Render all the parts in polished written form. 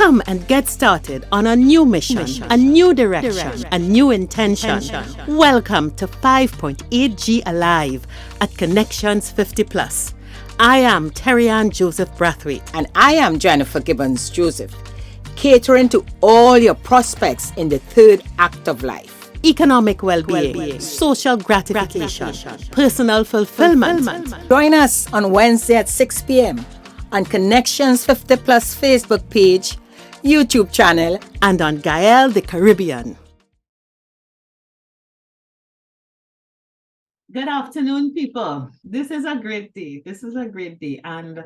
Come and get started on a new mission, a new direction, a new intention. Welcome to 5.8G Alive at Connections 50 Plus. I am Terry-Ann Joseph Brathwaite. And I am Jennifer Gibbons Joseph, catering to all your prospects in the third act of life. Economic well-being, social gratification, personal fulfillment. Join us on Wednesday at 6 p.m. on Connections 50 Plus Facebook page, YouTube channel, and on Gael the Caribbean. Good afternoon, people. This is a great day. And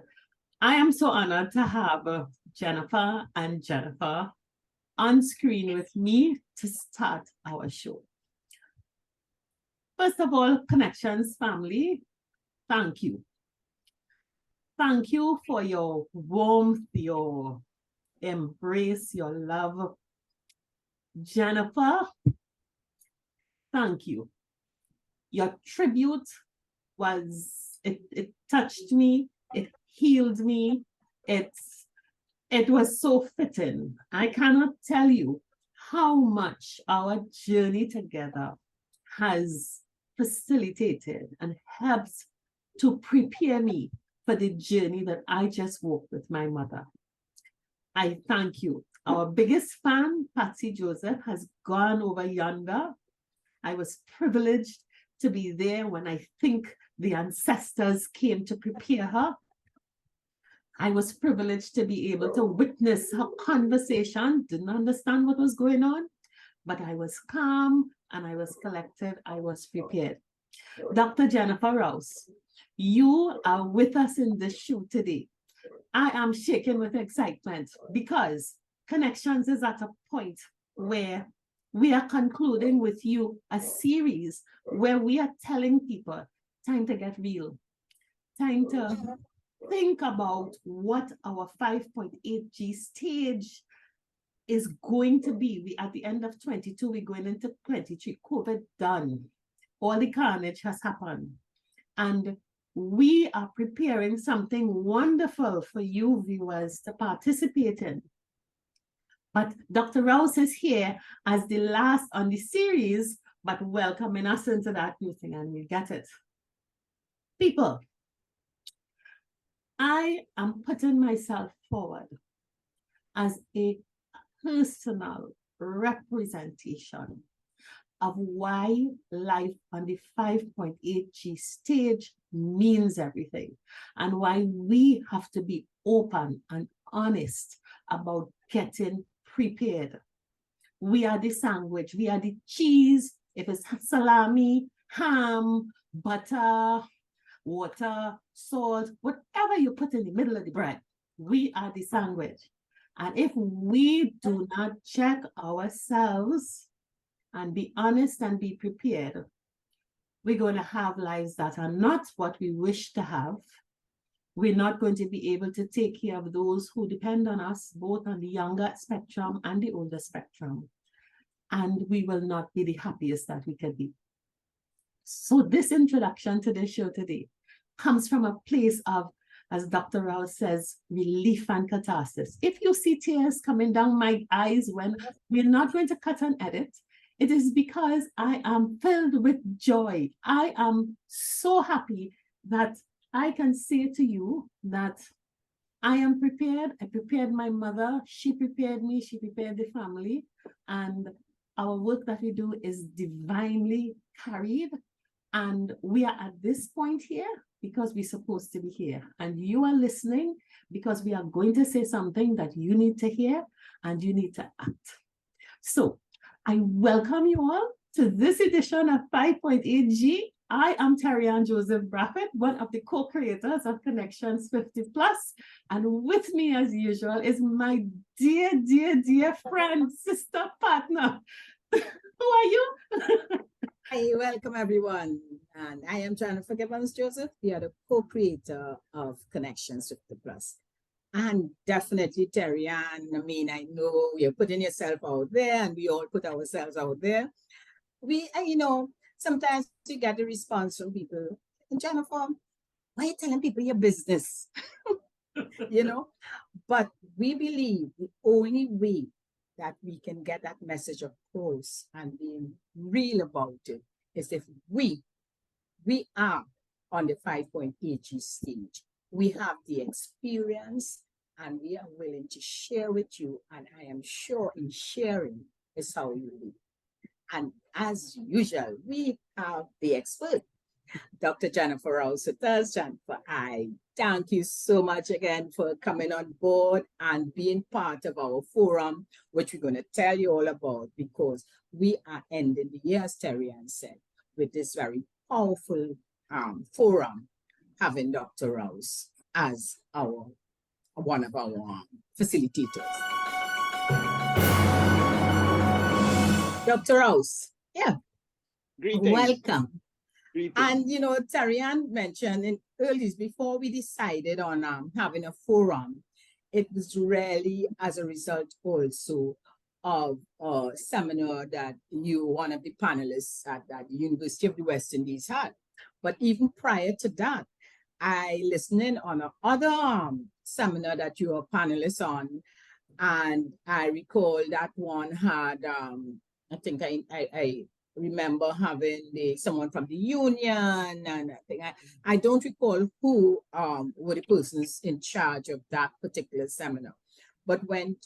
I am so honored to have Jennifer on screen with me to start our show. First of all, Connections family, thank you. Thank you for your warmth, your embrace, your love. Jennifer, thank you. Your tribute it touched me, it healed me, it was so fitting. I cannot tell you how much our journey together has facilitated and helped to prepare me for the journey that I just walked with my mother. I thank you. Our biggest fan, Patsy Joseph, has gone over yonder. I was privileged to be there when I think the ancestors came to prepare her. I was privileged to be able to witness her conversation, didn't understand what was going on, but I was calm and I was collected, I was prepared. Dr. Jennifer Rouse, you are with us in this show today. I am shaking with excitement because Connections is at a point where we are concluding with you a series where we are telling people, time to get real, time to think about what our 5.8G stage is going to be. We at the end of 22, we're going into 23. COVID done. All the carnage has happened. And we are preparing something wonderful for you viewers to participate in. But Dr. Rouse is here as the last on the series, but welcoming us into that new thing, and we get it. People, I am putting myself forward as a personal representation of why life on the 5.8G stage means everything and why we have to be open and honest about getting prepared. We are the sandwich, we are the cheese, if it's salami, ham, butter, water, salt, whatever you put in the middle of the bread, we are the sandwich. And if we do not check ourselves and be honest and be prepared, we're going to have lives that are not what we wish to have. We're not going to be able to take care of those who depend on us, both on the younger spectrum and the older spectrum. And we will not be the happiest that we can be. So this introduction to the show today comes from a place of, as Dr. Rouse says, relief and catharsis. If you see tears coming down my eyes when we're not going to cut and edit, it is because I am filled with joy. I am so happy that I can say to you that I am prepared. I prepared my mother. She prepared me. She prepared the family. And our work that we do is divinely carried. And we are at this point here because we're supposed to be here. And you are listening because we are going to say something that you need to hear and you need to act. So I welcome you all to this edition of 5.8G. I am Terry-Ann Joseph Brathwaite, one of the co-creators of Connections 50 Plus. And with me, as usual, is my dear, dear, dear friend, sister, partner. Who are you? Hi, welcome everyone. And I am Jennifer Gibbons Joseph, the other co-creator of Connections 50 Plus. And definitely, Terry-Ann, I know you're putting yourself out there and we all put ourselves out there. Sometimes you get a response from people, Jennifer, why are you telling people your business? But we believe the only way that we can get that message across and being real about it is if we are on the 5.8G stage. We have the experience and we are willing to share with you. And I am sure in sharing is how you live. And as usual, we have the expert, Dr. Jennifer Rouse with us. Jennifer, I thank you so much again for coming on board and being part of our forum, which we're going to tell you all about, because we are ending the year, as Terry Ann said, with this very powerful forum, having Dr. Rouse as one of our facilitators. Dr. Rouse, yeah, Greetings. welcome. Greetings. And you know, Terry Ann mentioned in earlier, before we decided on having a forum, it was really as a result also of a seminar that you, one of the panelists at the University of the West Indies, had. But even prior to that, I listened in on another seminar that you were panelists on, and I recall that one had, I think I remember having someone from the union, and I don't recall who were the persons in charge of that particular seminar. But when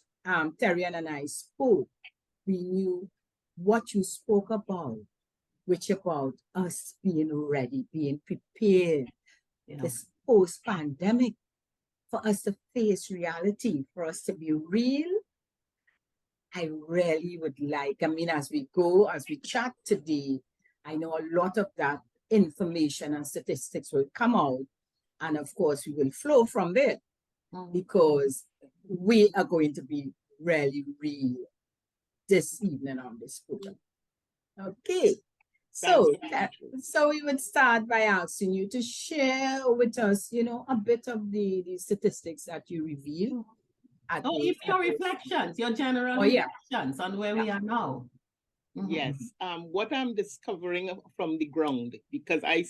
Terry Ann and I spoke, we knew what you spoke about, which about us being ready, being prepared, this post-pandemic, for us to face reality, for us to be real. I really would like, I mean, as we chat today, I know a lot of that information and statistics will come out. And of course, we will flow from there because we are going to be really real this evening on this program. Okay. So we would start by asking you to share with us, you know, a bit of the statistics that you reveal. Even your reflections, your general reflections on where we are now. Yes. What I'm discovering from the ground, because I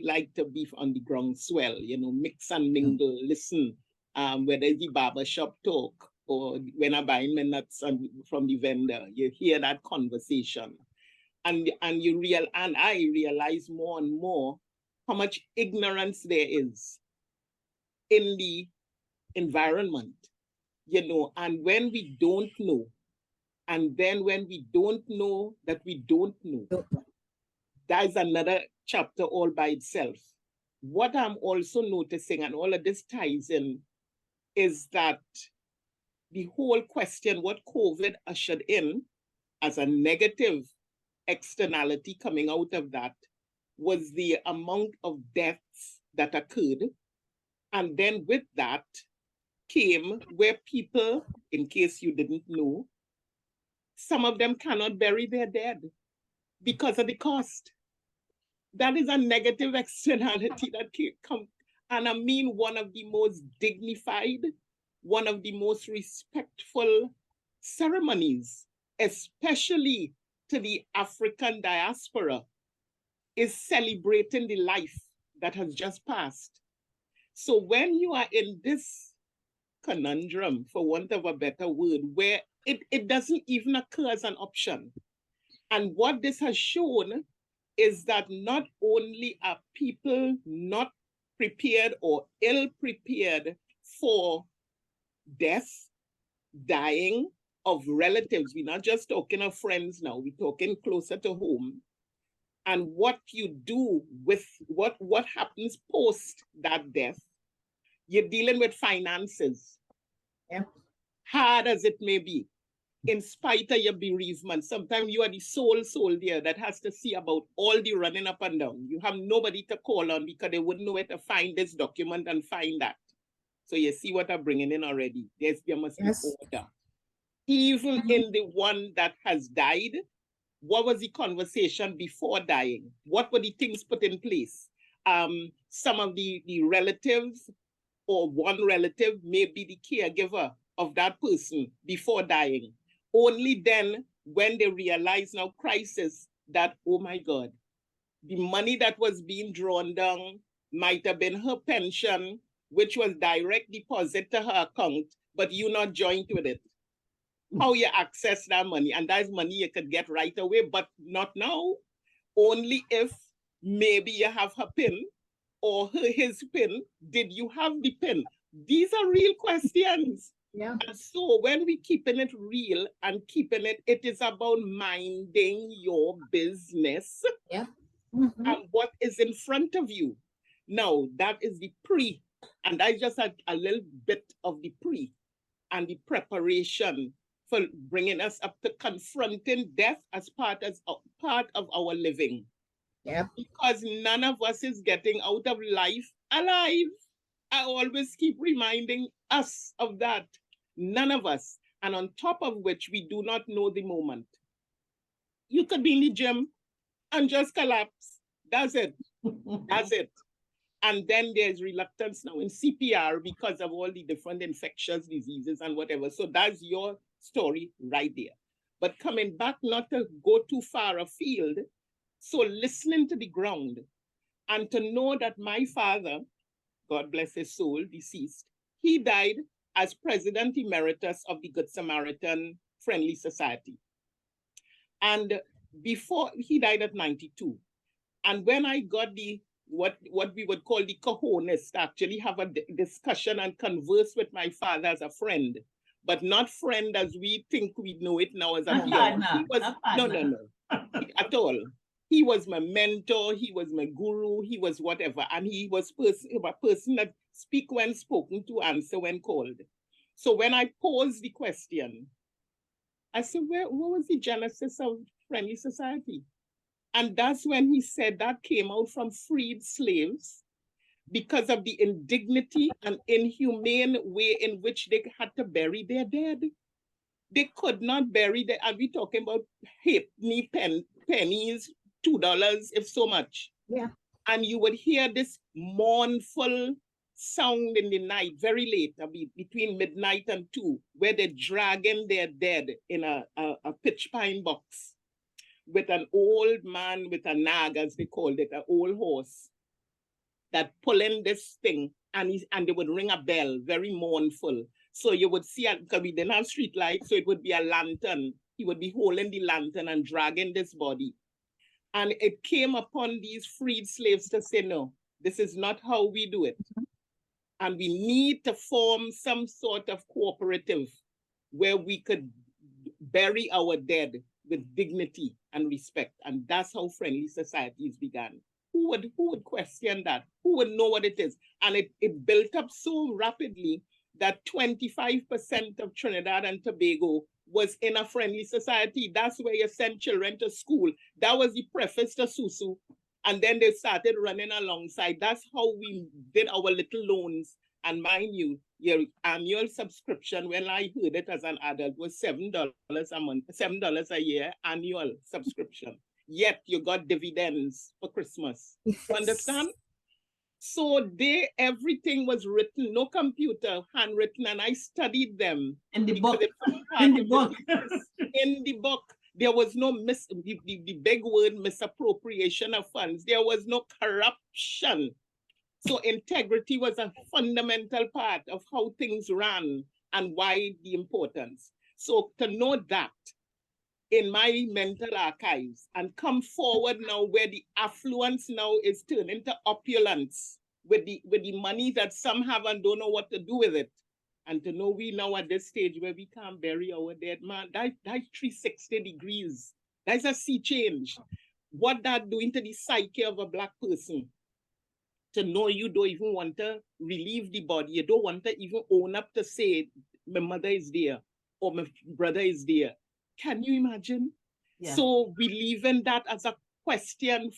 like to be on the ground swell, you know, mix and mingle, listen, whether it's the barbershop talk or when I buy my nuts from the vendor, you hear that conversation. And I realize more and more how much ignorance there is in the environment, you know, and when we don't know, and then when we don't know that we don't know, that is another chapter all by itself. What I'm also noticing, and all of this ties in, is that the whole question, what COVID ushered in as a negative externality coming out of that, was the amount of deaths that occurred. And then with that came where people, in case you didn't know, some of them cannot bury their dead because of the cost. That is a negative externality that can come. And I mean, one of the most dignified, one of the most respectful ceremonies, especially to the African diaspora, is celebrating the life that has just passed. So when you are in this conundrum, for want of a better word, where it doesn't even occur as an option. And what this has shown is that not only are people not prepared or ill-prepared for death, dying of relatives. We're not just talking of friends now, we're talking closer to home. And what you do with what happens post that death, you're dealing with finances. Yeah. Hard as it may be, in spite of your bereavement, sometimes you are the sole soldier that has to see about all the running up and down. You have nobody to call on because they wouldn't know where to find this document and find that. So you see what I'm bringing in already. There must be order. Even in the one that has died, what was the conversation before dying? What were the things put in place? Some of the relatives or one relative may be the caregiver of that person before dying. Only then, when they realize now crisis, that, oh my God, the money that was being drawn down might have been her pension, which was direct deposit to her account, but you not joined with it. How you access that money, and that's money you could get right away, but not now. Only if maybe you have her PIN or his PIN. Did you have the PIN? These are real questions. Yeah. And so when we keeping it real and keeping it, it is about minding your business. Yeah. And what is in front of you. Now, that is the pre, and I just had a little bit of the pre and the preparation for bringing us up to confronting death as part of our living. Yeah. Because none of us is getting out of life alive. I always keep reminding us of that. None of us. And on top of which, we do not know the moment. You could be in the gym and just collapse. That's it. That's it. And then there's reluctance now in CPR because of all the different infectious diseases and whatever. So that's your story right there. But coming back, not to go too far afield, so listening to the ground and to know that my father, God bless his soul, deceased, he died as President Emeritus of the Good Samaritan Friendly Society. And before, he died at 92. And when I got the what we would call the cojones to actually have a discussion and converse with my father as a friend, but not friend as we think we know it now as a peer. He was no at all. He was my mentor, he was my guru, he was whatever, and he was a person that speak when spoken to, answer when called. So when I posed the question, I said, what was the genesis of Friendly Society? And that's when he said that came out from freed slaves because of the indignity and inhumane way in which they had to bury their dead. They could not bury them. And we're talking about halfpenny pennies, $2, if so much. Yeah. And you would hear this mournful sound in the night, very late, between midnight and 2, where they're dragging their dead in a pitch pine box with an old man with a nag, as they called it, an old horse, that pulling this thing, and they would ring a bell, very mournful. So you would see, because we didn't have street lights, so it would be a lantern. He would be holding the lantern and dragging this body. And it came upon these freed slaves to say, no, this is not how we do it. And we need to form some sort of cooperative where we could bury our dead with dignity and respect. And that's how friendly societies began. Who would question that? Who would know what it is? And it built up so rapidly that 25% of Trinidad and Tobago was in a friendly society. That's where you send children to school. That was the preface to Susu. And then they started running alongside. That's how we did our little loans. And mind you, your annual subscription, when I heard it as an adult, was $7 a month, $7 a year annual subscription. Yet you got dividends for Christmas. Yes. You understand? So everything was written, no computer, handwritten, and I studied them. In the book. In the book. In the book. There was no the big word misappropriation of funds. There was no corruption. So integrity was a fundamental part of how things ran and why the importance. So to know that in my mental archives and come forward now where the affluence now is turned into opulence with the money that some have and don't know what to do with it. And to know we now at this stage where we can't bury our dead, man, that's 360 degrees. That's a sea change. What that doing to the psyche of a Black person? To know you don't even want to relieve the body. You don't want to even own up to say, my mother is there or my brother is there. Can you imagine? Yeah. So believing that as a question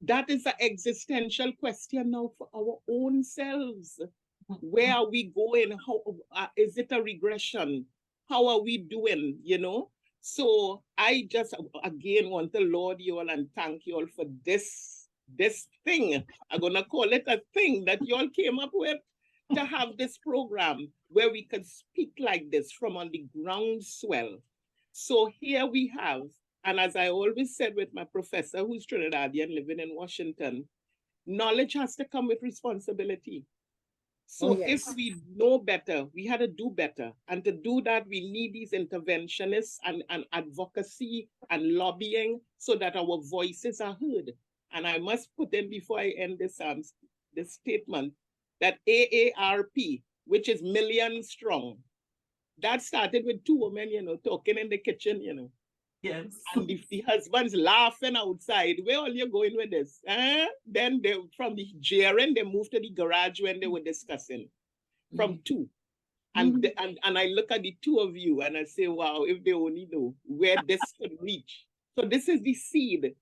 that is an existential question now for our own selves. Where are we going? How is it a regression? How are we doing? So I just again want to laud you all and thank you all for this thing. I'm gonna call it a thing that you all came up with to have this program where we could speak like this from on the groundswell. So here we have, and as I always said with my professor who's Trinidadian living in Washington, knowledge has to come with responsibility. So yes. if we know better, we had to do better. And to do that, we need these interventionists and advocacy and lobbying so that our voices are heard. And I must put in before I end this statement that AARP, which is million strong, that started with two women, talking in the kitchen, Yes. And the husband's laughing outside. Where are you going with this? Then they, from the jeering, they moved to the garage when they were discussing. From two. And I look at the two of you and I say, wow, if they only know where this could reach. So this is the seed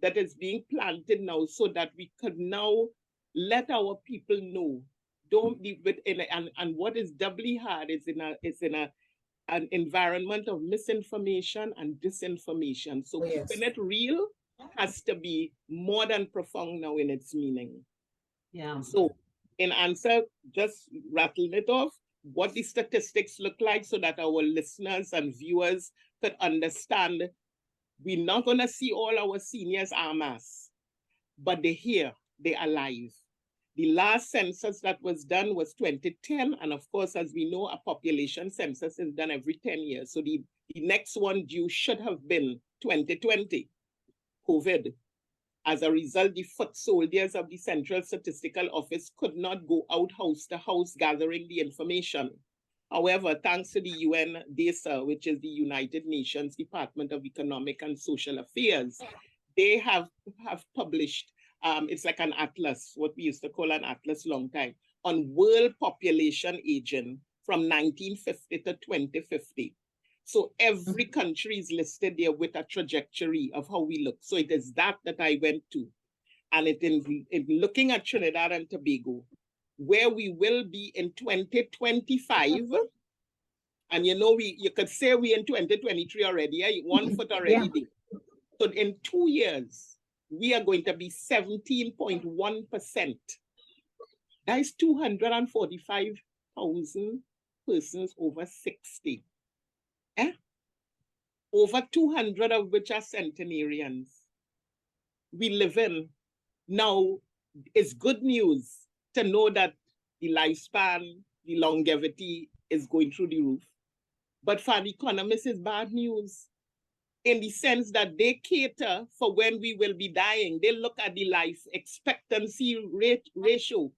that is being planted now so that we could now let our people know. Don't be with and what is doubly hard is in an environment of misinformation and disinformation. So keeping it real has to be more than profound now in its meaning. Yeah. So in answer, just rattling it off, what the statistics look like so that our listeners and viewers could understand we're not going to see all our seniors en masse, but they're here, they're alive. The last census that was done was 2010. And of course, as we know, a population census is done every 10 years. So the next one due should have been 2020, COVID. As a result, the foot soldiers of the Central Statistical Office could not go out house to house gathering the information. However, thanks to the UN DESA, which is the United Nations Department of Economic and Social Affairs, they have published, it's like an atlas, what we used to call an atlas long time, on world population aging from 1950 to 2050. So every country is listed there with a trajectory of how we look. So it is that I went to. And in looking at Trinidad and Tobago, where we will be in 2025, and you could say we in 2023 already, one foot already there. So in 2 years, we are going to be 17.1%. That is 245,000 persons over 60. Over 200 of which are centenarians. We live in. Now, it's good news to know that the lifespan, the longevity is going through the roof. But for the economists, it's bad news in the sense that they cater for when we will be dying. They look at the life expectancy ratio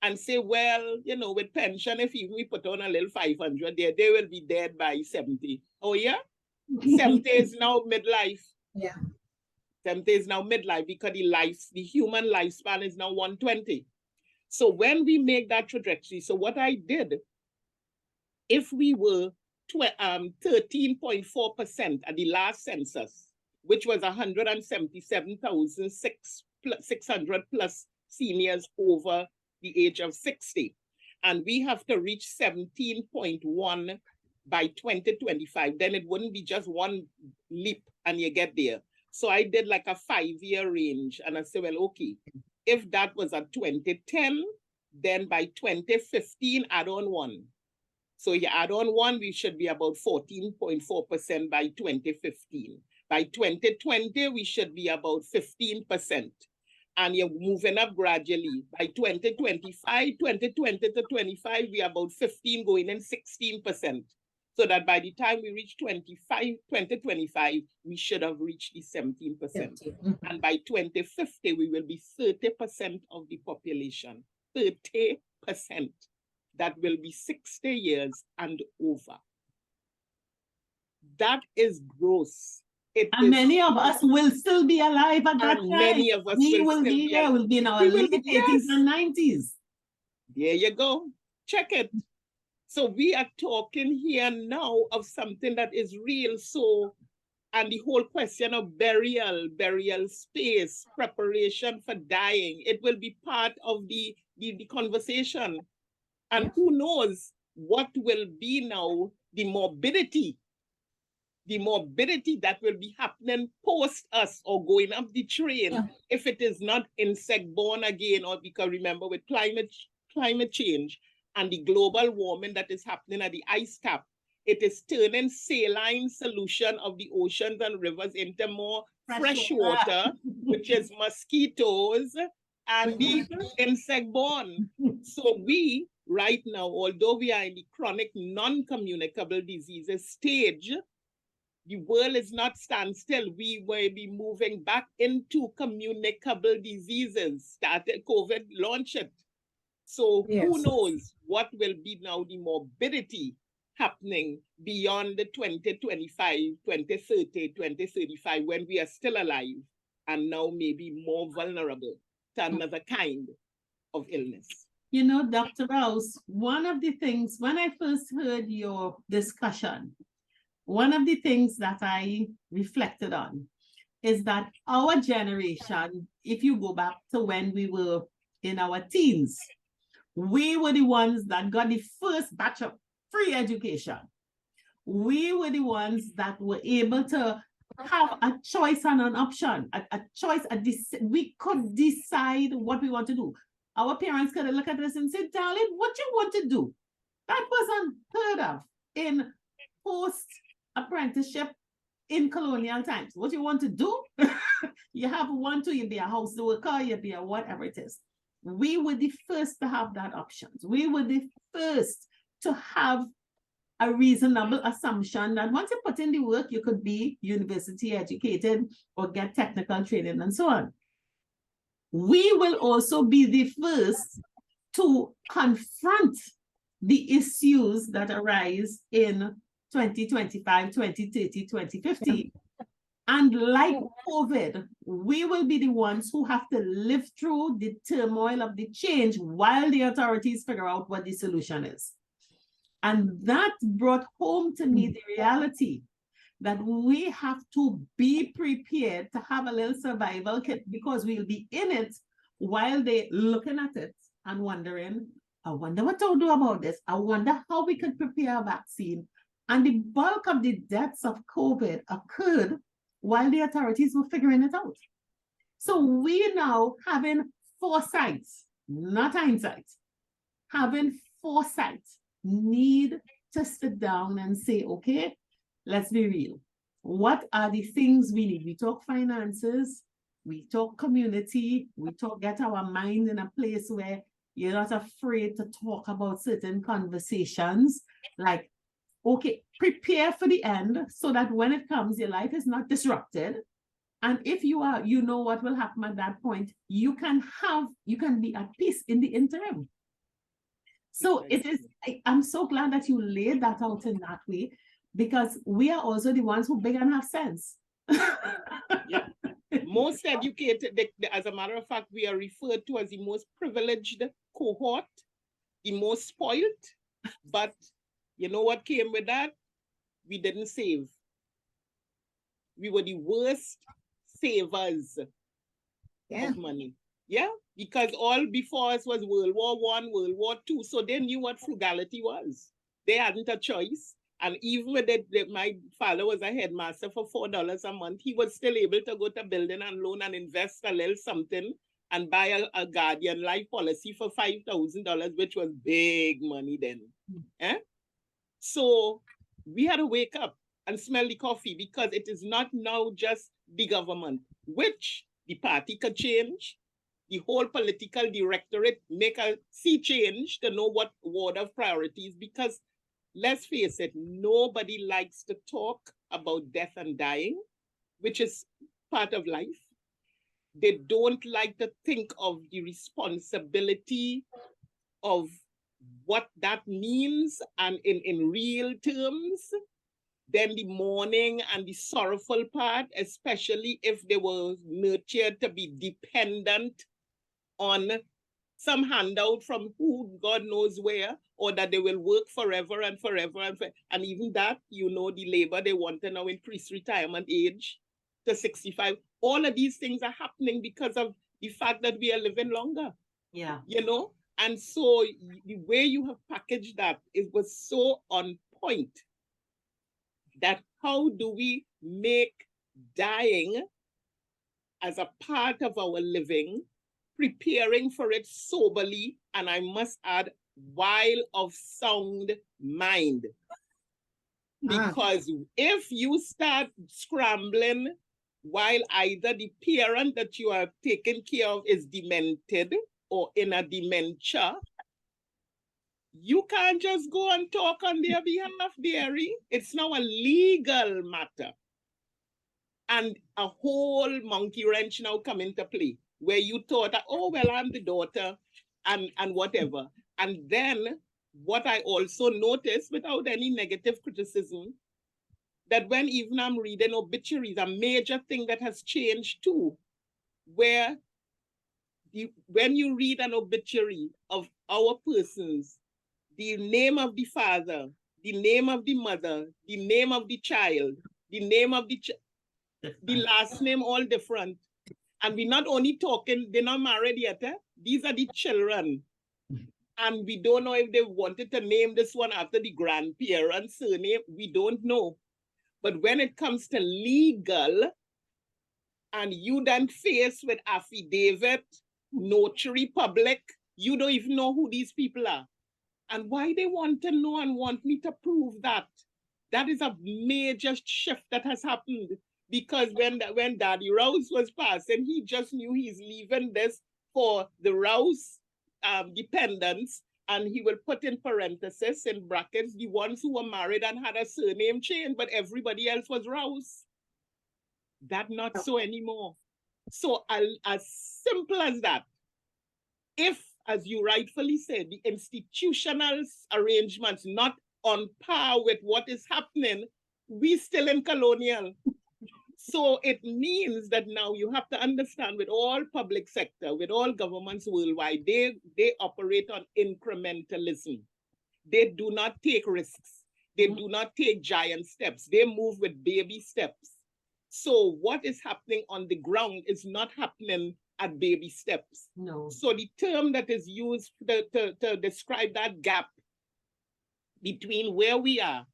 and say, well, with pension, if we put on a little 500 there, they will be dead by 70. Oh, yeah? 70 is now midlife. Yeah. 70 is now midlife because the human lifespan is now 120. So when we make that trajectory, so what I did, if we were 13.4% at the last census, which was 177,600 plus seniors over the age of 60, and we have to reach 17.1 by 2025, then it wouldn't be just one leap and you get there. So I did like a 5-year range and I said, well, okay, if that was at 2010, then by 2015, add on 1. So you add on 1, we should be about 14.4% by 2015. By 2020, we should be about 15%. And you're moving up gradually. By 2025, 2020 to 25, we are about 15 going in 16%. So that by the time we reach 2025, we should have reached the 17%. And by 2050, we will be 30% of the population. 30%. That will be 60 years and over. That is gross. Many of us will still be alive at that time. Many of us will be there. We'll be in our late 80s and 90s. There you go. Check it. So we are talking here now of something that is real. So, and the whole question of burial space, preparation for dying, it will be part of the conversation. And who knows what will be now the morbidity that will be happening post us or going up the train if it is not insect-borne again, or because remember with climate change and the global warming that is happening at the ice cap, it is turning saline solution of the oceans and rivers into more fresh water, which is mosquitoes and the insect-borne. So we right now, although we are in the chronic non-communicable diseases stage, the world is not standstill. We will be moving back into communicable diseases. Started COVID, launch it. So who Yes. knows what will be now the morbidity happening beyond the 2025, 2030, 2035, when we are still alive and now maybe more vulnerable to another kind of illness. You know, Dr. Rouse, one of the things, when I first heard your discussion, one of the things that I reflected on is that our generation, if you go back to when we were in our teens, we were the ones that got the first batch of free education. We were the ones that were able to have a choice and an option, a choice, we could decide what we want to do. Our parents could look at us and say, darling, what you want to do? That was unheard of in post-apprenticeship in colonial times. What you want to do? You have one to, you be a house worker, you be a whatever it is. We were the first to have that option. We were the first to have a reasonable assumption that once you put in the work, you could be university educated or get technical training and so on. We will also be the first to confront the issues that arise in 2025, 2030, 2050. And like COVID, we will be the ones who have to live through the turmoil of the change while the authorities figure out what the solution is. And that brought home to me the reality that we have to be prepared to have a little survival kit, because we'll be in it while they're looking at it and wondering, I wonder what to do about this. I wonder how we could prepare a vaccine. And the bulk of the deaths of COVID occurred while the authorities were figuring it out. So we now, having foresight, not hindsight, having foresight, need to sit down and say, okay, let's be real. What are the things we need? We talk finances, we talk community, we talk get our mind in a place where you're not afraid to talk about certain conversations, like, okay, prepare for the end so that when it comes, your life is not disrupted. And if you are, you know what will happen at that point, you can be at peace in the interim. So it is, I'm so glad that you laid that out in that way, because we are also the ones who big and have sense. Yeah. Most educated, as a matter of fact, we are referred to as the most privileged cohort, the most spoiled. But you know what came with that? We didn't save. We were the worst savers of money. Yeah, because all before us was World War I, World War II. So they knew what frugality was. They hadn't a choice. And even with my father was a headmaster for $4 a month, he was still able to go to building and loan and invest a little something and buy a Guardian life policy for $5,000, which was big money then. So we had to wake up and smell the coffee, because it is not now just the government, which the party could change, the whole political directorate make a sea change to know what order of priorities, because let's face it, nobody likes to talk about death and dying, which is part of life. They don't like to think of the responsibility of what that means and in real terms. Then the mourning and the sorrowful part, especially if they were nurtured to be dependent on some handout from who God knows where, or that they will work forever and forever. And even that, you know, the labor they want to now increase retirement age to 65. All of these things are happening because of the fact that we are living longer. Yeah. You know? And so the way you have packaged that, it was so on point, that how do we make dying as a part of our living, preparing for it soberly, and I must add, while of sound mind. Because if you start scrambling while either the parent that you are taking care of is demented or in a dementia, You can't just go and talk on their behalf, dearie. It's now a legal matter. And a whole monkey wrench now come into play, where you thought, oh, well, I'm the daughter and whatever. And then what I also noticed, without any negative criticism, that when even I'm reading obituaries, a major thing that has changed too, where when you read an obituary of our persons, the name of the father, the name of the mother, the name of the child, the name of the last name, all different. And we're not only talking, they're not married yet. These are the children. And we don't know if they wanted to name this one after the grandparents' surname. We don't know. But when it comes to legal, and you then faced with affidavit, notary public, you don't even know who these people are. And why they want to know and want me to prove that. That is a major shift that has happened. Because when Daddy Rouse was passing, he just knew he's leaving this for the Rouse dependents, and he will put in parentheses, in brackets, the ones who were married and had a surname change, but everybody else was Rouse. That's not so anymore. So as simple as that, if, as you rightfully said, the institutional arrangements not on par with what is happening, we still in colonial. So it means that now you have to understand, with all public sector, with all governments worldwide, they operate on incrementalism. They do not take risks. They do not take giant steps. They move with baby steps. So what is happening on the ground is not happening at baby steps. No. So the term that is used to describe that gap between where we are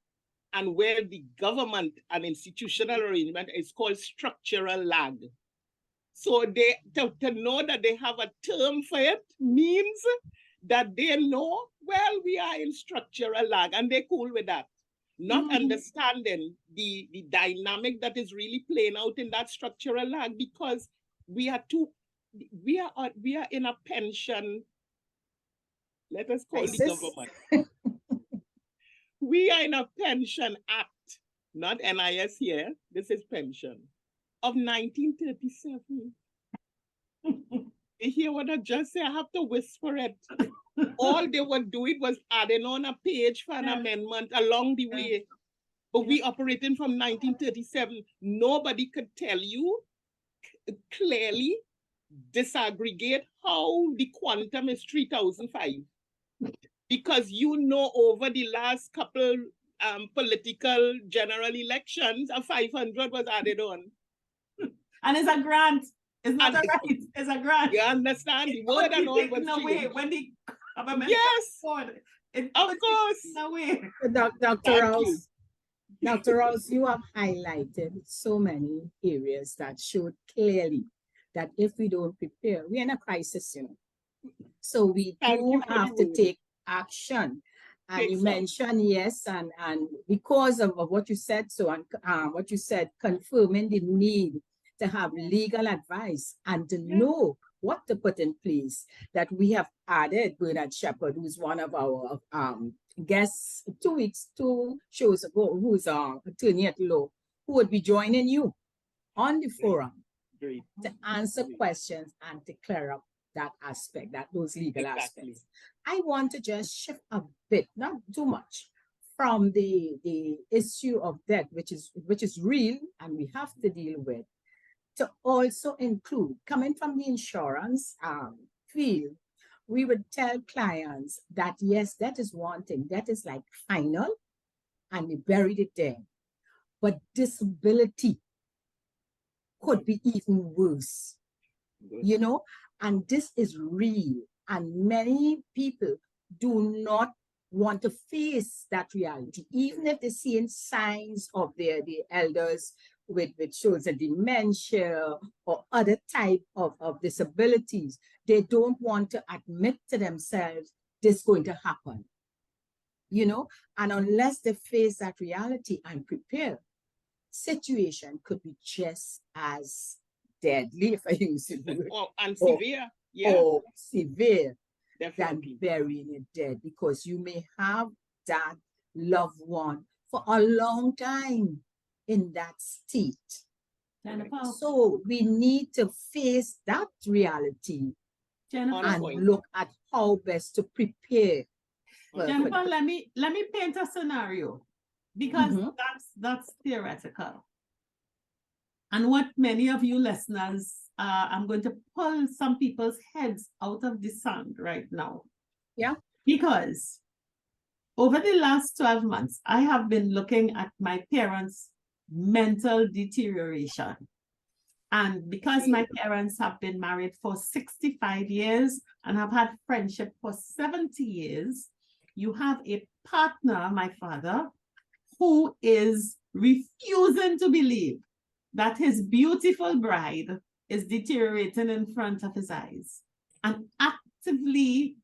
and where the government and institutional arrangement is called structural lag. So they to know that they have a term for it means that they know, well, we are in structural lag, and they're cool with that. Not understanding the dynamic that is really playing out in that structural lag, because we are in a pension, let us call the government. We are in a pension act, not NIS here, this is pension, of 1937. You hear what I just said? I have to whisper it. All they were doing was adding on a page for an amendment along the way. But we operating from 1937. Nobody could tell you clearly, disaggregate how the quantum is 3005. Because you know, over the last couple political general elections, a 500 was added on. And it's a grant. It's not a right. It's a grant. You understand? The word and all was changed. When the government of course. Away. Dr. Rouse, you have highlighted so many areas that showed clearly that if we don't prepare, we're in a crisis, you know. So we do have to take action. And you mentioned, yes, and because of what you said, what you said, confirming the need to have legal advice and to know what to put in place, that we have added Bernard Shepherd, who's one of our guests 2 shows ago, who's an attorney at law, who would be joining you on the forum to answer questions and to clear up that aspect, those legal aspects. I want to just shift a bit, not too much, from the issue of debt, which is real and we have to deal with, to also include, coming from the insurance field, we would tell clients that yes, that is one thing, that is like final, and we buried it there. But disability could be even worse, you know, and this is real. And many people do not want to face that reality, even if they're seeing signs of the elders with shows of dementia or other type of disabilities. They don't want to admit to themselves this is going to happen, you know, and unless they face that reality and prepare, situation could be just as deadly, if I use it. And severe. Yeah. Or severe. Definitely. burying it dead, because you may have that loved one for a long time in that state. Jennifer, So we need to face that reality Jennifer, and point. look at how best to prepare. Jennifer, let me paint a scenario, because Mhm. that's theoretical. And what many of you listeners, I'm going to pull some people's heads out of the sand right now. Yeah. Because over the last 12 months, I have been looking at my parents' mental deterioration. And because my parents have been married for 65 years and have had friendship for 70 years, you have a partner, my father, who is refusing to believe that his beautiful bride is deteriorating in front of his eyes and actively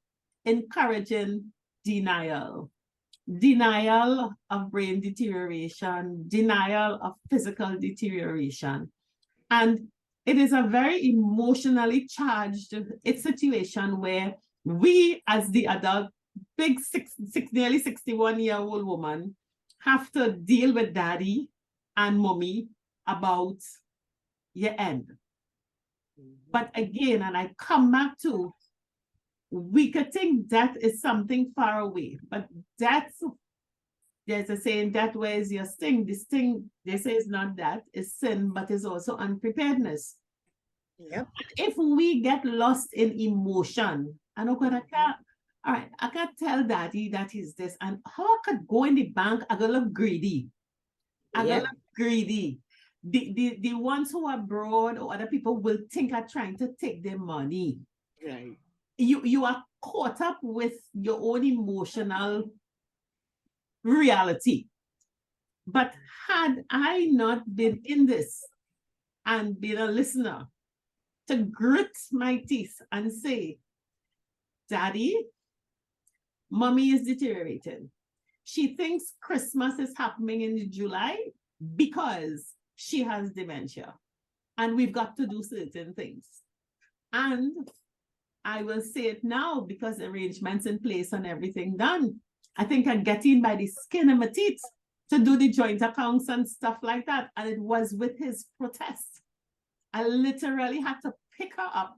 encouraging denial. Denial of brain deterioration, denial of physical deterioration. And it is a very emotionally charged situation where we, as the adult, big nearly 61-year-old woman, have to deal with daddy and mommy about your end. But again, and I come back to, we could think that is something far away, but that's, there's a saying, that where is your sting? This thing, they say, is not that, it's sin, but it's also unpreparedness. Yep. If we get lost in emotion, and oh God, I can't, all right, I can't tell daddy that he's this, and how I could go in the bank, I gotta look greedy. I gotta look greedy. The ones who are abroad or other people will think are trying to take their money. Right. You are caught up with your own emotional reality. But had I not been in this and been a listener to grit my teeth and say, Daddy, mommy is deteriorating. She thinks Christmas is happening in July because she has dementia. And we've got to do certain things. And I will say it now because arrangements in place and everything done. I think I'm getting by the skin of my teeth to do the joint accounts and stuff like that. And it was with his protest. I literally had to pick her up,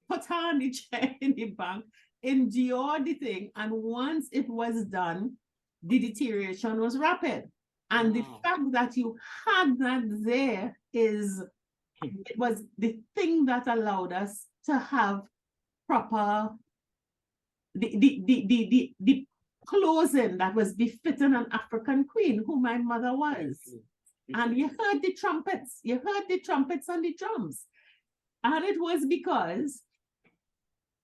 put her on the chair in the bank, endure the thing. And once it was done, the deterioration was rapid. And the fact that you had that there is, it was the thing that allowed us to have proper, the closing that was befitting an African queen, who my mother was. And you heard the trumpets, and the drums. And it was because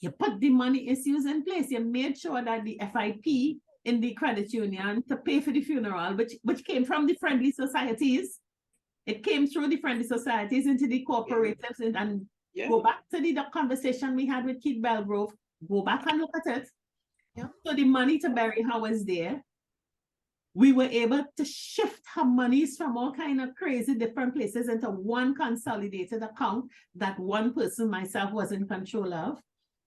you put the money issues in place. You made sure that the FIP in the credit union to pay for the funeral, which came from the friendly societies. It came through the friendly societies into the cooperatives, and go back to the conversation we had with Keith Belgrove. Go back and look at it. Yeah. So the money to bury her was there. We were able to shift her monies from all kind of crazy different places into one consolidated account that one person, myself, was in control of.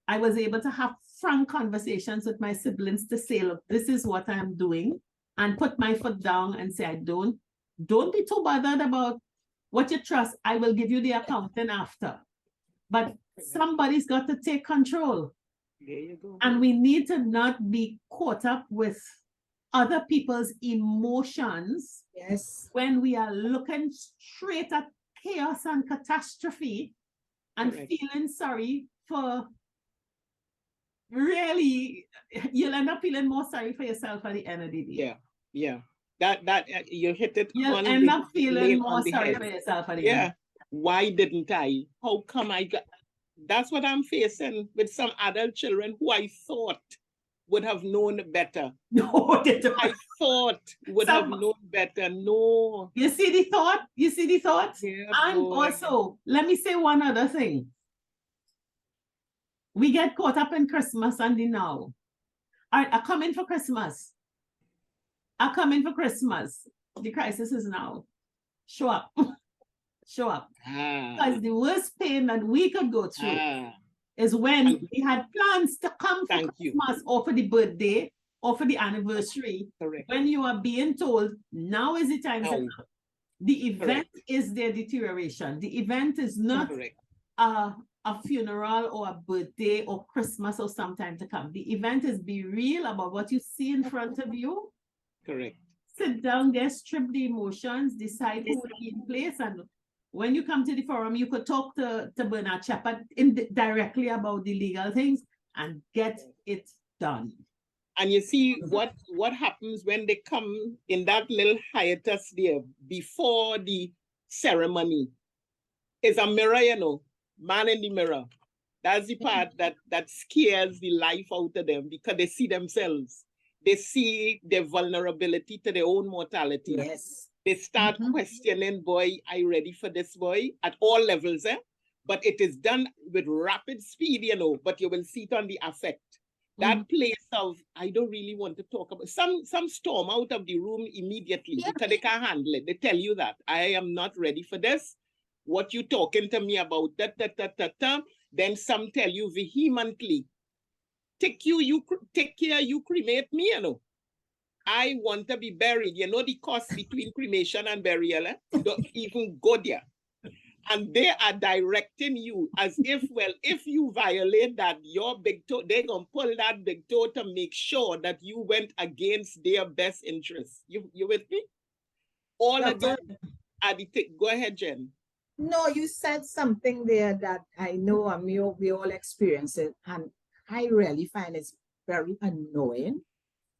I was able to have frank conversations with my siblings to say, look, this is what I'm doing, and put my foot down and say, don't be too bothered about what you trust. I will give you the accounting after. But somebody's got to take control. There you go. And we need to not be caught up with other people's emotions. Yes. When we are looking straight at chaos and catastrophe and feeling sorry for, really, you'll end up feeling more sorry for yourself at the end of the day. Yeah. That you hit it. You'll end up feeling more sorry head. for yourself at the end. Why didn't I? How come I got? That's what I'm facing with some adult children who I thought would have known better. No, they don't. I thought would have known better. No. You see the thought? Yeah, and boy. also, let me say one other thing. We get caught up in Christmas and the now. All right, I come in for Christmas. The crisis is now. Show up. Show up. Because the worst pain that we could go through is when we had plans to come for Thank you. Christmas or for the birthday or for the anniversary. Correct. When you are being told, now is the time to Now. come. The event Correct. is their deterioration. The event is not Correct. a funeral or a birthday or Christmas or sometime to come. The event is be real about what you see in front of you. Correct. Sit down there, strip the emotions, decide who will be in place. And when you come to the forum, you could talk to Bernard Shepard directly about the legal things and get it done. And you see what happens when they come in that little hiatus there before the ceremony is a mirror, you know, man in the mirror. That's the part that scares the life out of them because they see themselves. They see their vulnerability to their own mortality. Yes. They start questioning, boy, are you ready for this, boy? At all levels, eh? But it is done with rapid speed, you know, but you will see it on the affect. That place of, I don't really want to talk about, some storm out of the room immediately because they can't handle it. They tell you that, I am not ready for this. What you talking to me about, then some tell you vehemently, take care, you cremate me, you know. I want to be buried. You know the cost between cremation and burial, eh? Don't even go there. And they are directing you as if, well, if you violate that, your big toe, they're going to pull that big toe to make sure that you went against their best interests. You with me? All of them are the thing. Go ahead, Jen. No, you said something there that I know and we all experience it. And I really find it's very annoying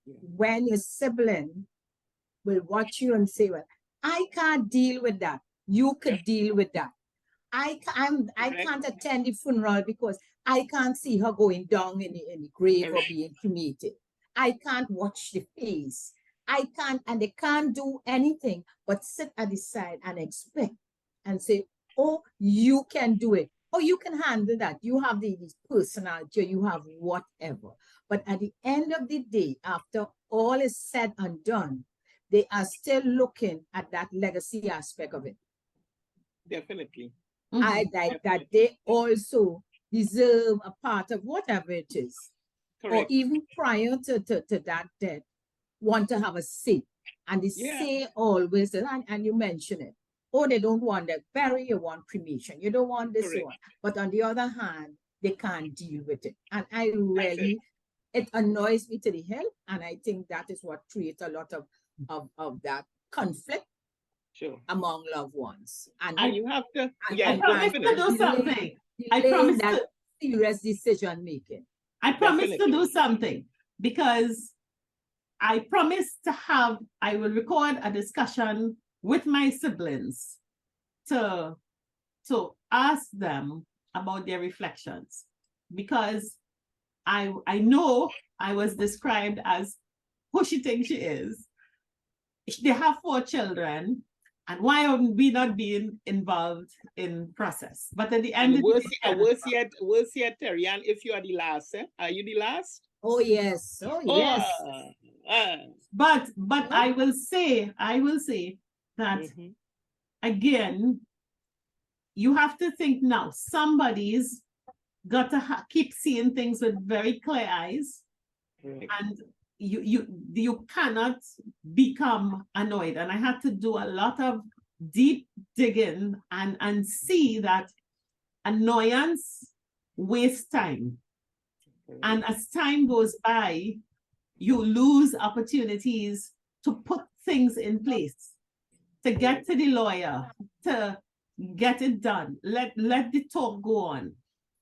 when your sibling will watch you and say, well, I can't deal with that. You could deal with that. I can't attend the funeral because I can't see her going down in the grave or being cremated. I can't watch the face. I can't, and they can't do anything but sit at the side and expect and say, oh, you can do it. Oh, you can handle that. You have the personality, you have whatever. But at the end of the day, after all is said and done, they are still looking at that legacy aspect of it. Definitely. I like that they also deserve a part of whatever it is. Correct. Or even prior to that death, want to have a say. And they say always, and you mention it, oh, they don't want that bury, you want cremation. You don't want this one. But on the other hand, they can't deal with it. And I really, it annoys me to the hell. And I think that is what creates a lot of that conflict among loved ones. And you have to, I promise to do something. I promise that serious decision making. I promise to do something because I promise I will record a discussion with my siblings to ask them about their reflections because I know I was described as who she thinks she is. They have 4 children, and why are we not being involved in process? But at the end of the day, worse yet, Terry-Ann, if you are the last, eh? Are you the last? Oh yes, yes. But I will say that again, you have to think now. Somebody's got to keep seeing things with very clear eyes, and you cannot become annoyed. And I had to do a lot of deep digging and see that annoyance wastes time. And as time goes by, you lose opportunities to put things in place, to get to the lawyer, to get it done. Let the talk go on.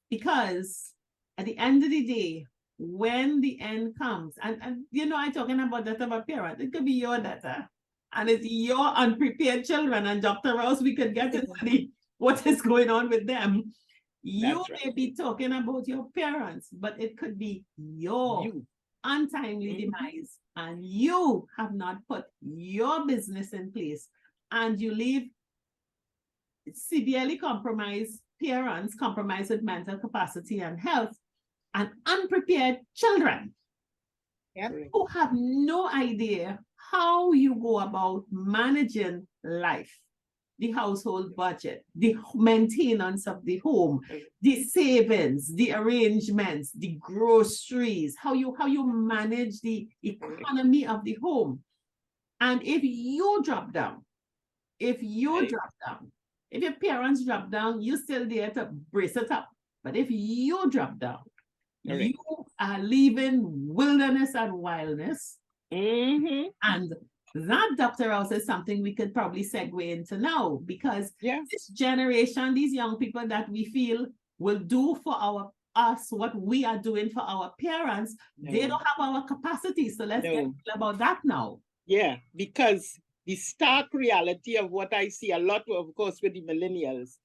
Because at the end of the day, when the end comes, and you know, I'm talking about that of a parent, it could be your daughter, and it's your unprepared children, and Dr. Rouse, we could get into what is going on with them. You may be talking about your parents, but it could be your untimely demise, and you have not put your business in place, and you leave severely compromised parents, compromised with mental capacity and health, and unprepared children who have no idea how you go about managing life. the household budget, the maintenance of the home, the savings, the arrangements, the groceries, how you manage the economy of the home. And if you drop down, if your parents drop down, you're still there to brace it up. But if you drop down, you are leaving wilderness and wildness. And that, Dr. Rouse, is something we could probably segue into now, because this generation, these young people that we feel will do for us what we are doing for our parents, they don't have our capacity. So let's get about that now. Yeah, because the stark reality of what I see a lot, of course, with the millennials,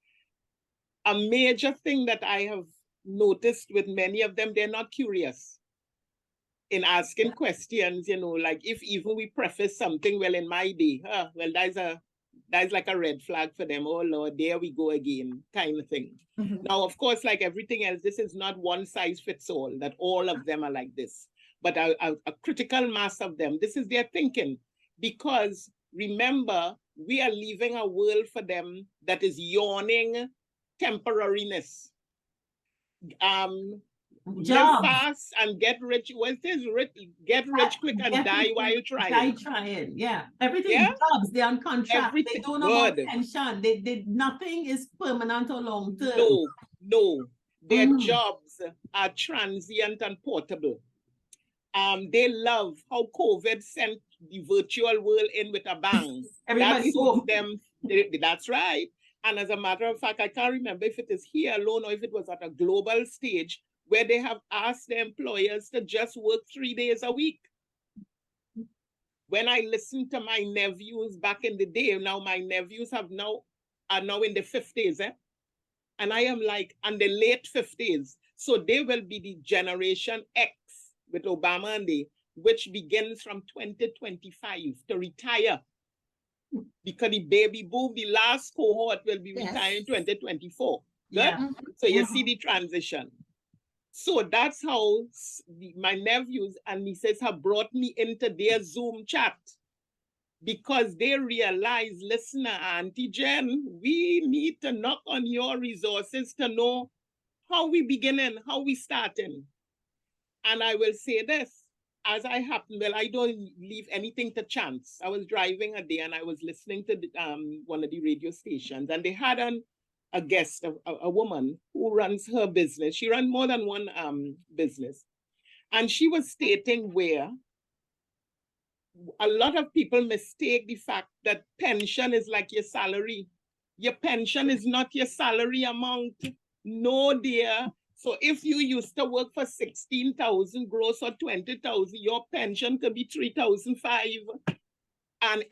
a major thing that I have noticed with many of them, they're not curious in asking questions, like if even we preface something, well, in my day, well, that's like a red flag for them. Oh Lord, there we go again, kind of thing. Now, of course, like everything else, this is not one size fits all, that all of them are like this, but a critical mass of them, this is their thinking. Because remember, we are leaving a world for them that is yawning temporariness. Live fast and get rich. What is rich? Get rich quick and die while you trying. Die trying, everything jobs. They're on contract. They don't know about pension. Nothing is permanent or long term. No. Their jobs are transient and portable. They love how COVID sent the virtual world in with a bang. Everybody suits them. That's right. And as a matter of fact, I can't remember if it is here alone or if it was at a global stage where they have asked their employers to just work 3 days a week. When I listened to my nephews back in the day, now my nephews are now in the 50s, and I am like in the late 50s. So they will be the generation X with Obama and they, which begins from 2025 to retire. Because the baby boom, the last cohort will be retiring in 2024. Good? So you see the transition. So that's how my nephews and nieces have brought me into their Zoom chat, because they realize, listener, Auntie Jen, we need to knock on your resources to know how we beginning, how we starting. And I will say this, as I happen, well, I don't leave anything to chance. I was driving a day and I was listening to one of the radio stations, and they had a guest, a woman who runs her business. She runs more than one business. And she was stating where a lot of people mistake the fact that pension is like your salary. Your pension is not your salary amount. No, dear. So if you used to work for 16,000 gross or 20,000, your pension could be 3,500. And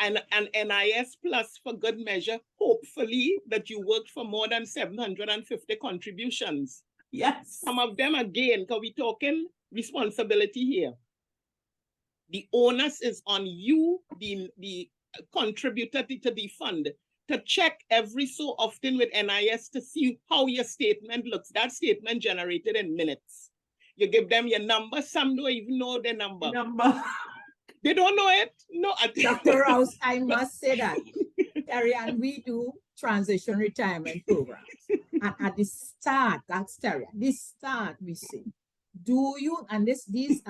NIS plus for good measure, hopefully that you worked for more than 750 contributions. Yes. Some of them again, because we're talking responsibility here. The onus is on you, the contributor to the fund, to check every so often with NIS to see how your statement looks. That statement generated in minutes. You give them your number. Some don't even know their number. They don't know it. No. Dr. Rouse, I must say that, Terry, and we do transition retirement programs. And at the start, that's Terry, at the start we say, do you, and these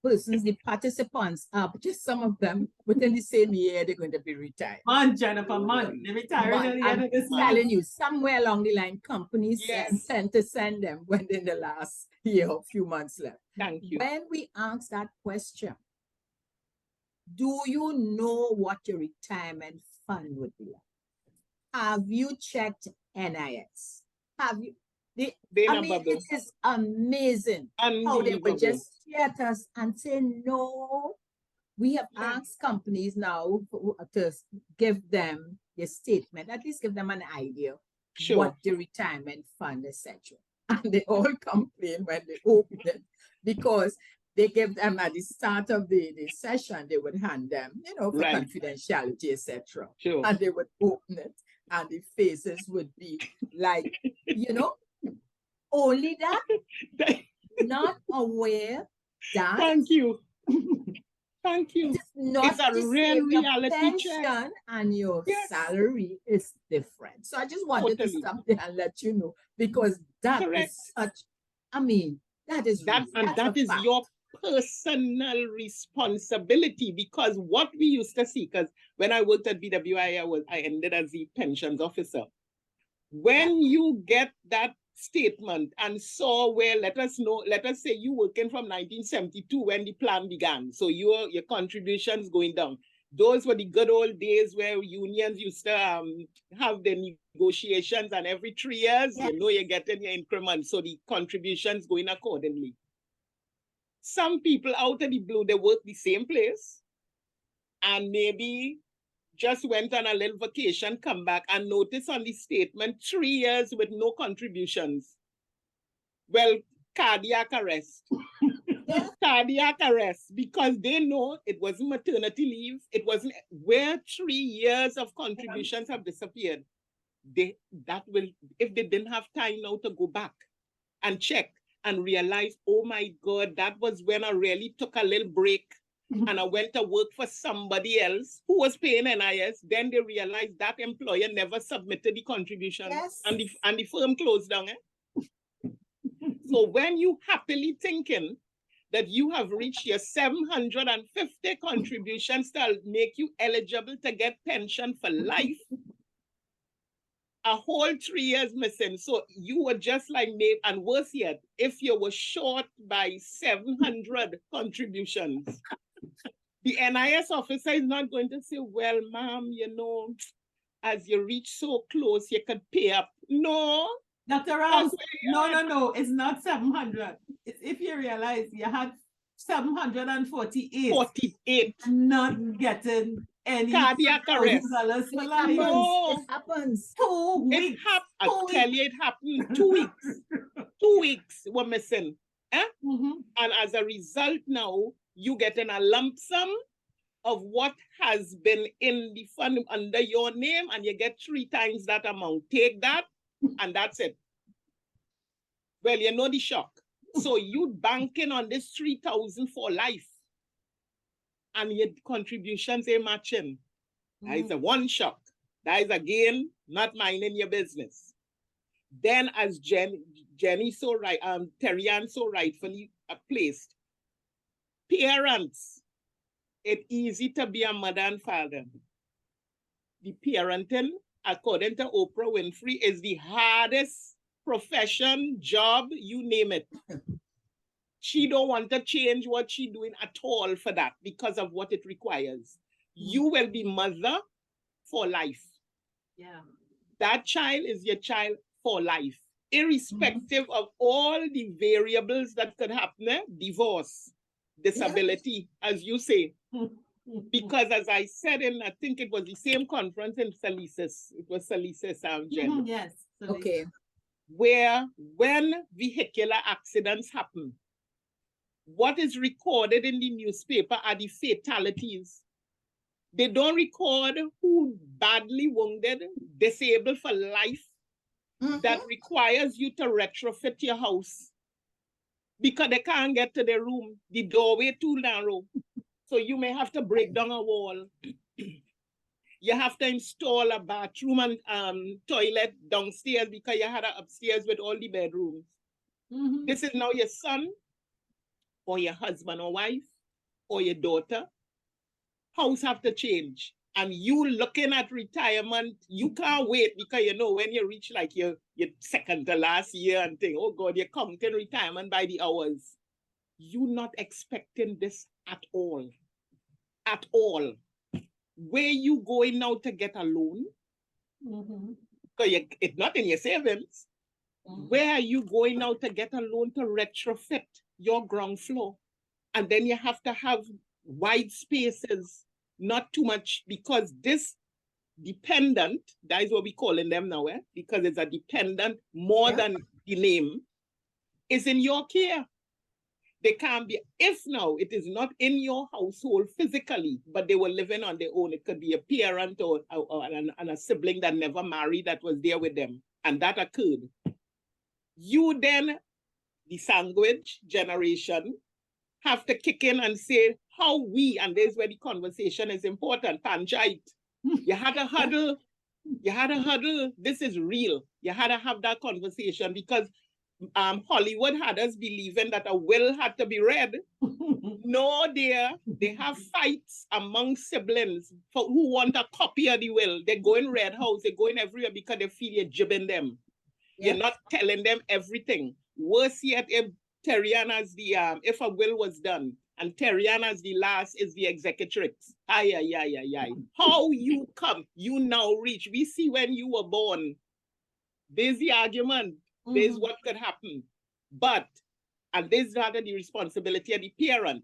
persons, the participants, just some of them within the same year, they're going to be retired. Jennifer, they retire at the end of this month. I'm telling you, somewhere along the line, companies tend to send them when in the last year or few months left. Thank you. When we ask that question, do you know what your retirement fund would be like? Have you checked NIS? Have you? It is amazing how they would just stare at us and say, no. We have asked companies now to give them a statement, at least give them an idea what the retirement fund, etc. And they all complain when they open it, because they give them at the start of the session, they would hand them, for confidentiality, etc. And they would open it, and the faces would be like, only that, not aware that. Thank you. Thank you. It is not It's a the real same. Your reality check. pension and your Yes. salary is different. So I just wanted to Totally. stop there and let you know, because that Correct. is such, I mean, that is That, real. and That's that a is fact. your personal responsibility, because what we used to see, because when I worked at BWI, I ended as the pensions officer. When you get that statement and saw where, let us say you working from 1972 when the plan began, so your contributions going down. Those were the good old days where unions used to have the negotiations, and every 3 years, Yes. you know, you're getting your increment, so the contributions going accordingly. Some people out of the blue, they work the same place and maybe just went on a little vacation, come back and notice on the statement 3 years with no contributions. Well, cardiac arrest. Cardiac arrest, because they know it wasn't maternity leave. It wasn't where 3 years of contributions have disappeared. If they didn't have time now to go back and check and realize, oh my God, that was when I really took a little break and I went to work for somebody else who was paying NIS. Then they realized that employer never submitted the contribution. Yes. And the firm closed down. So when you happily thinking that you have reached your 750 contributions to make you eligible to get pension for life, a whole 3 years missing. So you were just like me, and worse yet, if you were short by 700 contributions, the NIS officer is not going to say, well, ma'am, you know, as you reach so close, you could pay up. No. Dr. Rouse, no, it's not 700. It's if you realize you had 748. 48. Not getting any cardiac arrest. for life. No. It happens. 2 weeks. I tell you, it happened 2 weeks. 2 weeks were missing. And as a result now, you getting a lump sum of what has been in the fund under your name, and you get 3 times that amount. Take that, and that's it. Well, you know the shock. So you banking on this 3,000 for life, and your contributions ain't matching. That is a one shock. That is again not minding your business. Then, as Jenny so right, Terry Ann so rightfully placed, parents, it's easy to be a mother and father. The parenting, according to Oprah Winfrey, is the hardest profession, job, you name it. She don't want to change what she's doing at all for that because of what it requires. You will be mother for life. Yeah. That child is your child for life, irrespective of all the variables that could happen, divorce, disability, as you say. Because as I said I think it was the same conference in Salisis, it was Salisis, Jen. Yes. Okay. Where when vehicular accidents happen, what is recorded in the newspaper are the fatalities. They don't record who badly wounded, disabled for life, that requires you to retrofit your house because they can't get to their room. The doorway too narrow. So you may have to break down a wall. You have to install a bathroom and toilet downstairs because you had it upstairs with all the bedrooms. This is now your son or your husband or wife or your daughter. House have to change. And you looking at retirement, you can't wait because you know when you reach like your second to last year and think, oh God, you're counting retirement by the hours. You're not expecting this at all. At all. Where you going now to get a loan? Because it's not in your savings. Where are you going now to get a loan to retrofit your ground floor? And then you have to have wide spaces, not too much, because this dependent, that is what we're calling them now, because it's a dependent more than the name, is in your care. They can't be, if now it is not in your household physically, but they were living on their own. It could be a parent or a sibling that never married that was there with them. And that occurred. You then, the sandwich generation, have to kick in and say how we, and there's where the conversation is important, panchayat. You had a huddle. You had a huddle. This is real. You had to have that conversation because Hollywood had us believing that a will had to be read. No, dear. They have fights among siblings for who want a copy of the will. They go in Red House. They go in everywhere because they feel you're jibbing them. You're not telling them everything. Worse yet, if Terrian as the if a will was done and Terrian as the last is the executrix. Ay, ay, ay, ay, ay. How you come, you now reach. We see when you were born. There's the argument. There's what could happen. But, and this is rather the responsibility of the parent.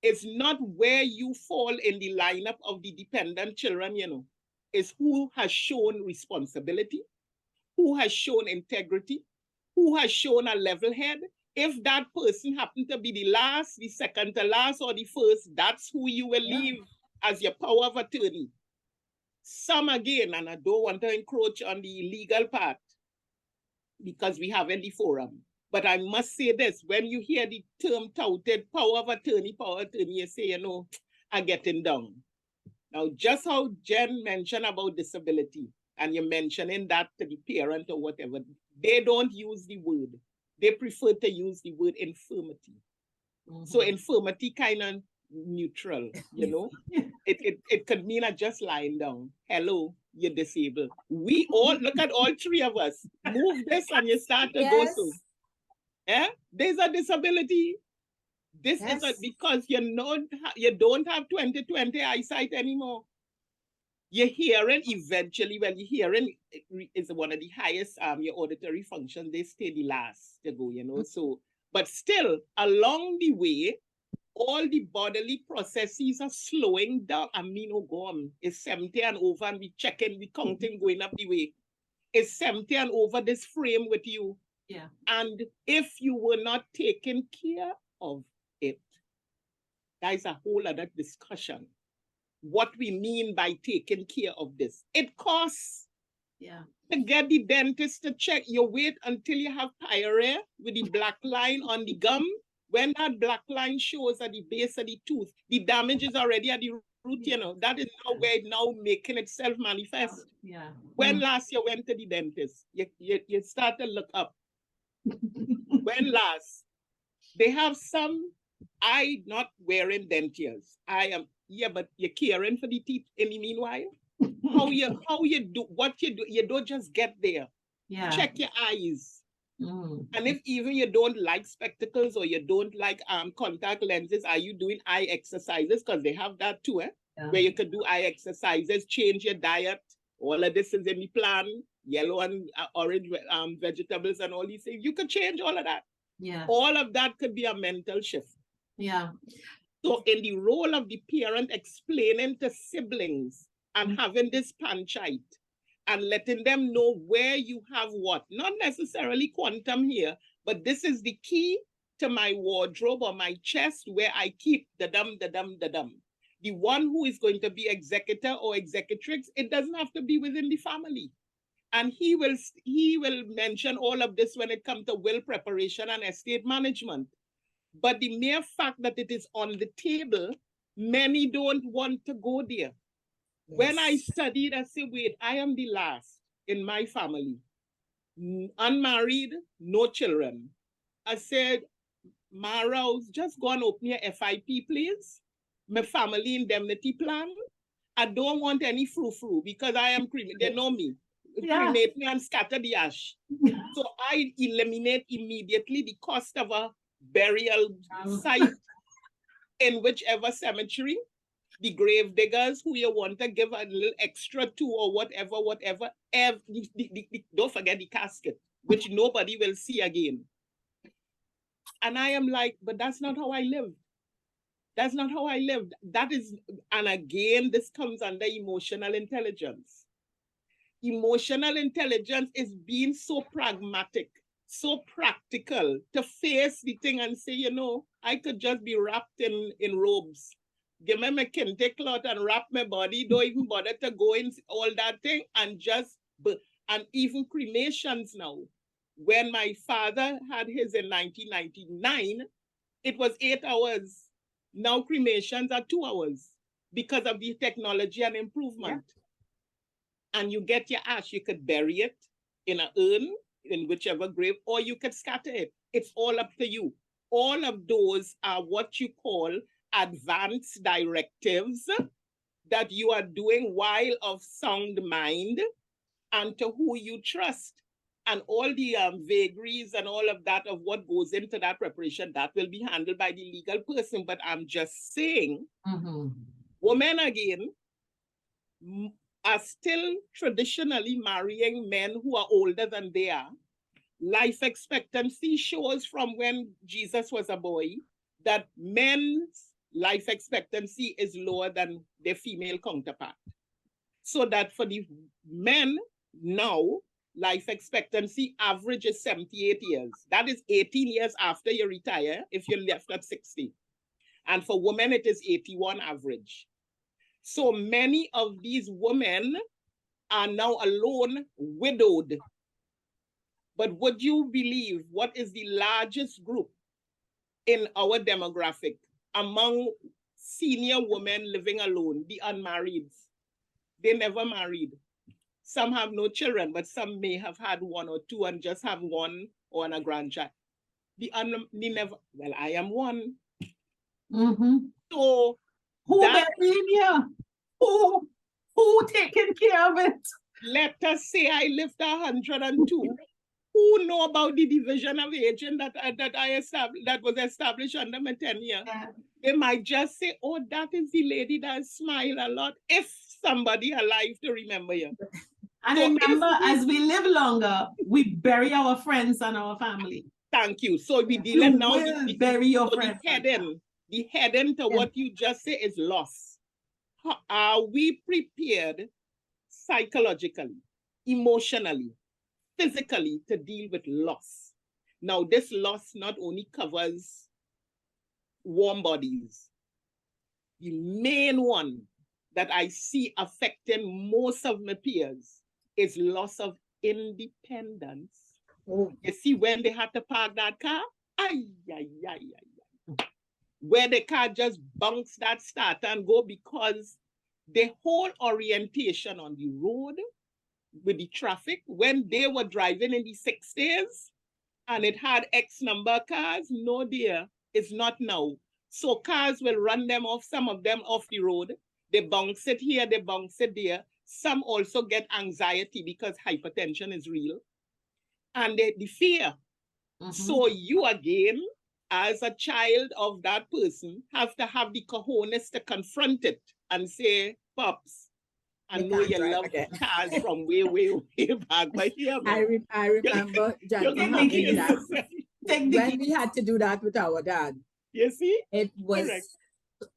It's not where you fall in the lineup of the dependent children, you know. It's who has shown responsibility, who has shown integrity, who has shown a level head. If that person happened to be the last, the second to last, or the first, that's who you will leave as your power of attorney. Some again, and I don't want to encroach on the legal part because we have in the forum, but I must say this, when you hear the term touted, power of attorney, you say, you know, I'm getting down. Now, just how Jen mentioned about disability, and you're mentioning that to the parent or whatever, they don't use the word. They prefer to use the word infirmity. So infirmity kind of neutral, you know? It could mean I'm just lying down. Hello, you're disabled. We all, look at all three of us. Move this and you start to go to. Yeah? There's a disability. This is a, because you don't have 20/20 eyesight anymore. Your hearing eventually, well, your hearing is one of the highest, your auditory function, they stay the last to go, you know. So, but still, along the way, all the bodily processes are slowing down. I mean, oh God, it's 70 and over, and we checking, we counting, going up the way. It's 70 and over this frame with you. Yeah. And if you were not taking care of it, that is a whole other discussion. What we mean by taking care of this. It costs. Yeah. To get the dentist to check, you wait until you have pyorrhea with the black line on the gum. When that black line shows at the base of the tooth, the damage is already at the root, you know. That is now where it's now making itself manifest. Yeah. When last you went to the dentist, you start to look up. When last? They have some, I not wearing dentures. I am, yeah, but you're caring for the teeth in the meanwhile. How you do what you do, you don't just get there. Yeah. Check your eyes. And if even you don't like spectacles or you don't like contact lenses, are you doing eye exercises? Because they have that too, where you could do eye exercises, change your diet. All of this is in the plan. Yellow and orange vegetables and all these things. You could change all of that. Yeah. All of that could be a mental shift. Yeah. So in the role of the parent explaining to siblings and having this panchayat and letting them know where you have what, not necessarily quantum here, but this is the key to my wardrobe or my chest where I keep the dum. The one who is going to be executor or executrix, it doesn't have to be within the family. And he will mention all of this when it comes to will preparation and estate management. But the mere fact that it is on the table, many don't want to go there. Yes. When I studied, I said, wait, I am the last in my family. Unmarried, no children. I said, Ma Rouse, just go and open your FIP, please. My family indemnity plan. I don't want any frou-frou because I am cremated. They know me. Cremate me and scatter the ash. So I eliminate immediately the cost of a burial site in whichever cemetery. The grave diggers who you want to give a little extra to or whatever. Don't forget the casket, which nobody will see again. And I am like, but that's not how I live. That's not how I live. That is, and again, this comes under emotional intelligence. Emotional intelligence is being so pragmatic, so practical to face the thing and say, you know, I could just be wrapped in robes. Give me my kente cloth and wrap my body. Don't even bother to go in all that thing and just, and even cremations now. When my father had his in 1999, It was 8 hours. Now cremations are 2 hours because of the technology and improvement. And you get your ash, you could bury it in an urn, in whichever grave, or you could scatter it. It's all up to you. All of those are what you call advanced directives that you are doing while of sound mind and to who you trust. And all the vagaries and all of that of what goes into that preparation, that will be handled by the legal person. But I'm just saying, women again are still traditionally marrying men who are older than they are. Life expectancy shows from when Jesus was a boy that men's life expectancy is lower than their female counterpart. So that for the men now, life expectancy average is 78 years. That is 18 years after you retire if you're left at 60. And for women, it is 81 average. So many of these women are now alone, widowed. But would you believe what is the largest group in our demographic among senior women living alone, the unmarried? They never married. Some have no children, but some may have had one or two and just have one or a grandchild. They never, well, I am one. So who burying you? Who taking care of it? Let us say I lived 102. Who know about the division of aging that was established under my tenure? Yeah. They might just say, oh, that is the lady that smile a lot. If somebody alive to remember you. And so remember, as we live longer, we bury our friends and our family. Thank you. So we dealing now with bury your friends. The heading to what you just say is loss. Are we prepared psychologically, emotionally, physically to deal with loss? Now, this loss not only covers warm bodies. The main one that I see affecting most of my peers is loss of independence. Oh. You see, when they have to park that car, where the car just bunks that starter and go because the whole orientation on the road with the traffic, when they were driving in the 60s and it had X number of cars, no dear, it's not now. So cars will run them off, some of them off the road. They bounce it here, they bounce it there. Some also get anxiety because hypertension is real. And the fear. So you again, as a child of that person, have to have the cojones to confront it and say, Pops, I know you love cars from way back, but here, I remember having that. When we had to do that with our dad. You see? It was,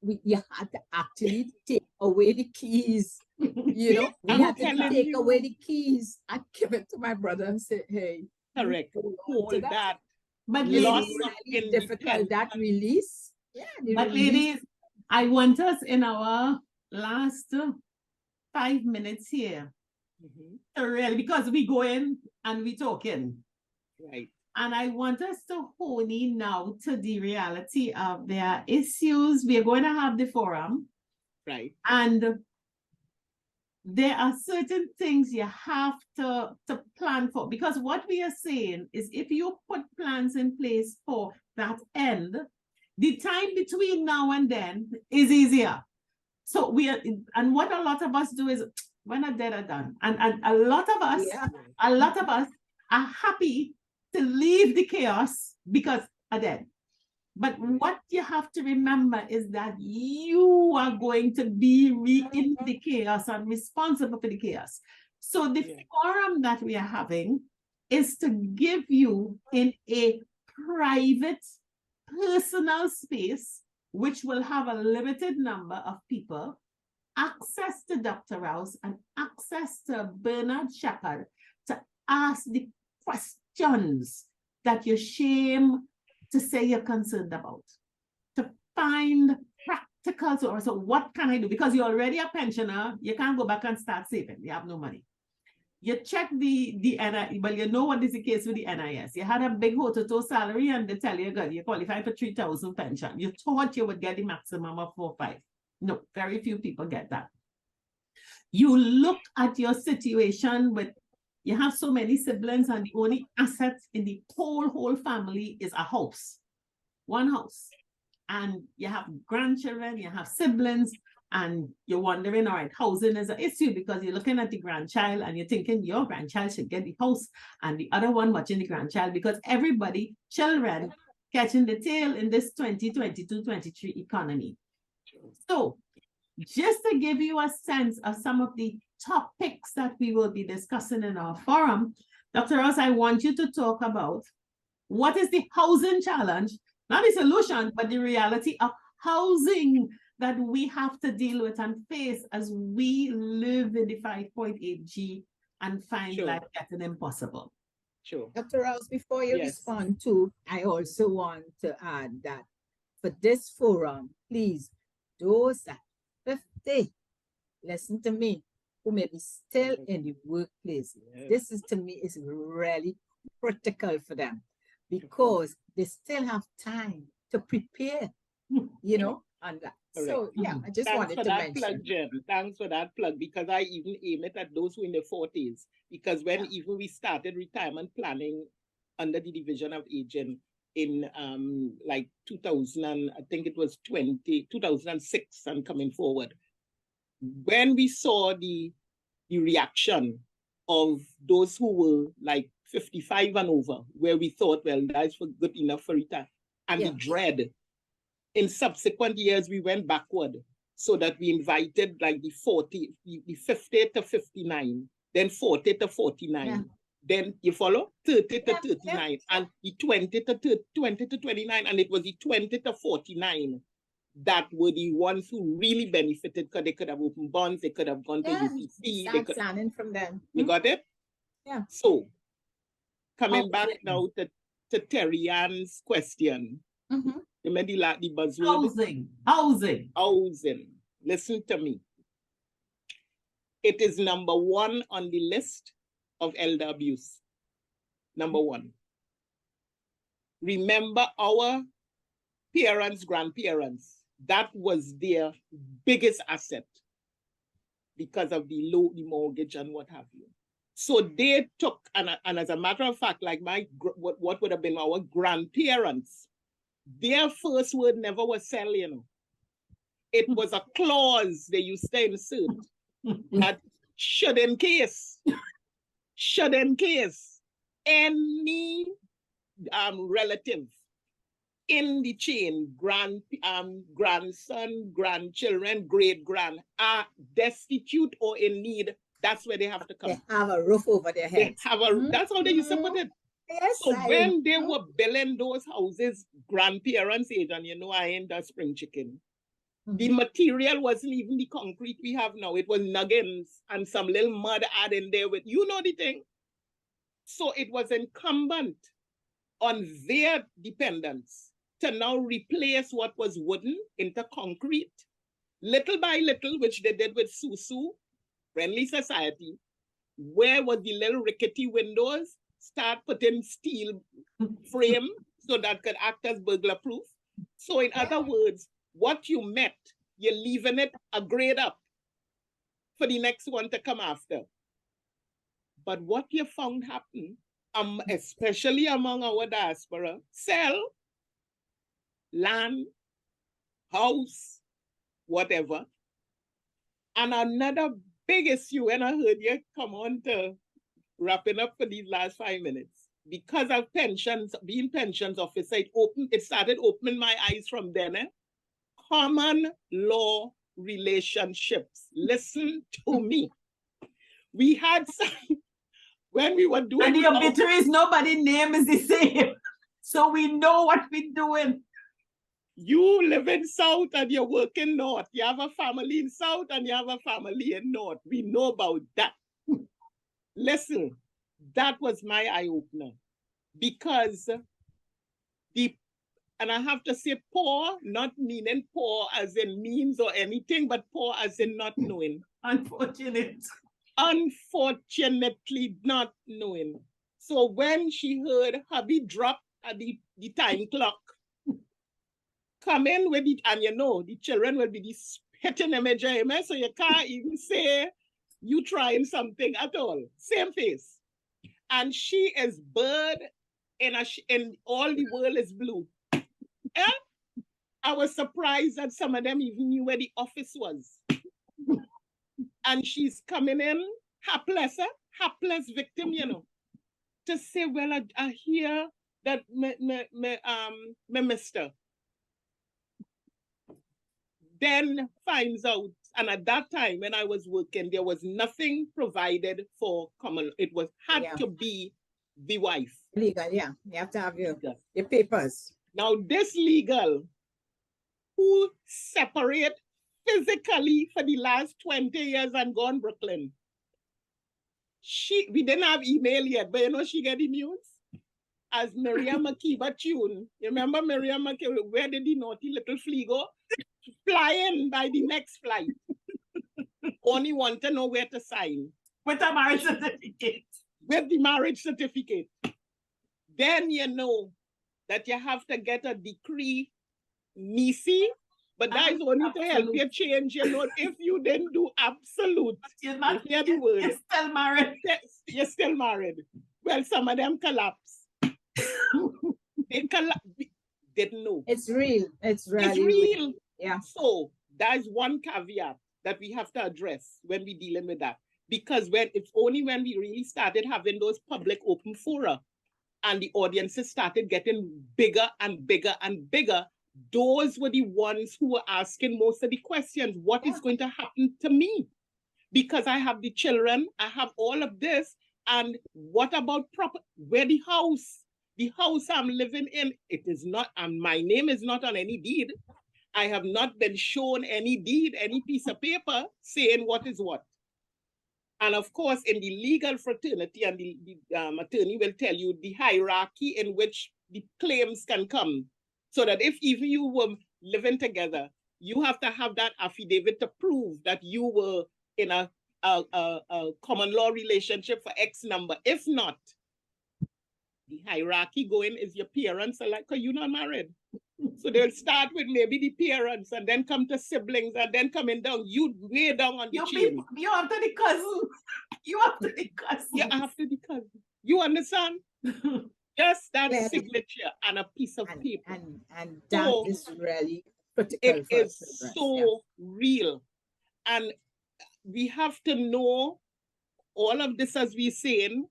you had to actually take away the keys. You know, we had to take away the keys and give it to my brother and say, hey. Correct. Hold that. But ladies, really difficult, that release. Yeah. But ladies, I want us in our last 5 minutes here to really, because we go in and we talk in. Right. And I want us to hone in now to the reality of their issues. We are going to have the forum. Right. And there are certain things you have to plan for, because what we are saying is if you put plans in place for that end, the time between now and then is easier. So and what a lot of us do is when a dead are done, and a lot of us are happy to leave the chaos because are dead. But what you have to remember is that you are going to be in the chaos and responsible for the chaos. So the forum that we are having is to give you in a private, personal space, which will have a limited number of people, access to Dr. Rouse and access to Bernard Shepard to ask the questions that you're ashamed to say you're concerned about, to find practical, so what can I do? Because you're already a pensioner, you can't go back and start saving, you have no money. you check the NIS, well, you know what is the case with the NIS. You had a big hototo salary and they tell you, God, you qualify for 3,000 pension. You thought you would get the maximum of 4,500. No, very few people get that. You look at your situation with, you have so many siblings and the only asset in the whole family is a house, one house. And you have grandchildren, you have siblings, and you're wondering, all right, housing is an issue because you're looking at the grandchild and you're thinking your grandchild should get the house and the other one watching the grandchild, because everybody, children, catching the tail in this 2022-23 economy. So just to give you a sense of some of the topics that we will be discussing in our forum, Dr. Rouse, I want you to talk about what is the housing challenge, not the solution, but the reality of housing that we have to deal with and face as we live in the 5.8G and find life getting impossible. Sure. Dr. Rouse, before you respond to, I also want to add that for this forum, please, those at 50, listen to me, who may be still in the workplace. This is, to me, is really critical for them because they still have time to prepare, you know, and that. So, yeah, I just wanted to mention. Plug, Jen. Thanks for that plug, because I even aim it at those who are in their 40s. Because when even we started retirement planning under the Division of Aging in like 2000, and I think it was 2006 and coming forward, when we saw the reaction of those who were like 55 and over, where we thought, well, that's good enough for retirement, and the dread. In subsequent years, we went backward so that we invited like the 50 to 59, then 40 to 49, then you follow 30 to 39, and the 20 to 29, and it was the 20 to 49 that were the ones who really benefited because they could have opened bonds, they could have gone to UPC. Start planning from them. You got it? Yeah. So, coming back now to Terry Ann's question. The buzzword. Housing. Listen to me. It is number one on the list of elder abuse. Number one. Remember our parents, grandparents, that was their biggest asset because of the mortgage and what have you. So they took, and as a matter of fact, like what would have been our grandparents, their first word never was sell, you know. It was a clause they used to insert that should in case any relative in the chain, grandson, grandchildren, great-grand, are destitute or in need, that's where they have to come. They have a roof over their head. That's how they used to put it. Yes, so when they were building those houses, grandparents' age, and you know I ain't the spring chicken, the material wasn't even the concrete we have now. It was nuggins and some little mud added in there with, you know the thing. So it was incumbent on their dependents to now replace what was wooden into concrete, little by little, which they did with Susu, Friendly Society, where was the little rickety windows, start putting steel frame so that could act as burglar proof. So in other words, what you met, you're leaving it a grade up for the next one to come after. But what you found happen, especially among our diaspora, sell land, house, whatever. And another big issue, and I heard you come on to wrapping up for these last 5 minutes, because of pensions, being pensions officer, it started opening my eyes from then. Common law relationships. Listen to me. We had some, when we were doing— And the obituaries, nobody's name is the same. So we know what we're doing. You live in South and you're working North. You have a family in South and you have a family in North. We know about that. Listen, that was my eye-opener. Because and I have to say poor, not meaning poor as in means or anything, but poor as in not knowing. Unfortunate. Unfortunately, not knowing. So when she heard hubby drop at the time clock, come in with it, and you know, the children will be this hitting image, so you can't even say you trying something at all. Same face. And she is bird and all the world is blue. Yeah? I was surprised that some of them even knew where the office was. And she's coming in hapless victim, you know, to say, well, I hear that my mister then finds out. And at that time, when I was working, there was nothing provided for common. It had to be the wife. Legal, yeah. You have to have your papers. Now, this legal, who separate physically for the last 20 years and gone Brooklyn. We didn't have email yet, but you know she get the news? As Miriam Makeba tune. You remember Miriam Makeba? Where did the naughty little flea go? Flying by the next flight. Only want to know where to sign. With a marriage certificate. With the marriage certificate. Then you know that you have to get a decree, Nisi, but that is only to help you change your note. If you didn't do absolute, you're not, hear the word. You're still married. You're still married. Well, some of them collapse. They didn't know. It's real. It's really it's real. Yeah. So that's one caveat that we have to address when we're dealing with that. Because it's only when we really started having those public open fora and the audiences started getting bigger and bigger and bigger, those were the ones who were asking most of the questions. What is going to happen to me? Because I have the children, I have all of this, and what about where the house? The house I'm living in, it is not, and my name is not on any deed. I have not been shown any deed, any piece of paper saying what is what. And of course, in the legal fraternity, and the attorney will tell you the hierarchy in which the claims can come. So that if even you were living together, you have to have that affidavit to prove that you were in a common law relationship for X number. If not, the hierarchy going is your parents are like, oh, you're not married. So they'll start with maybe the parents and then come to siblings and then coming down. You way down on the chain. You after the cousin. You after the cousin. Yeah, after the cousin. You understand? Just that signature and a piece of paper. And that is really critical. It is so real. And we have to know all of this, as we're saying,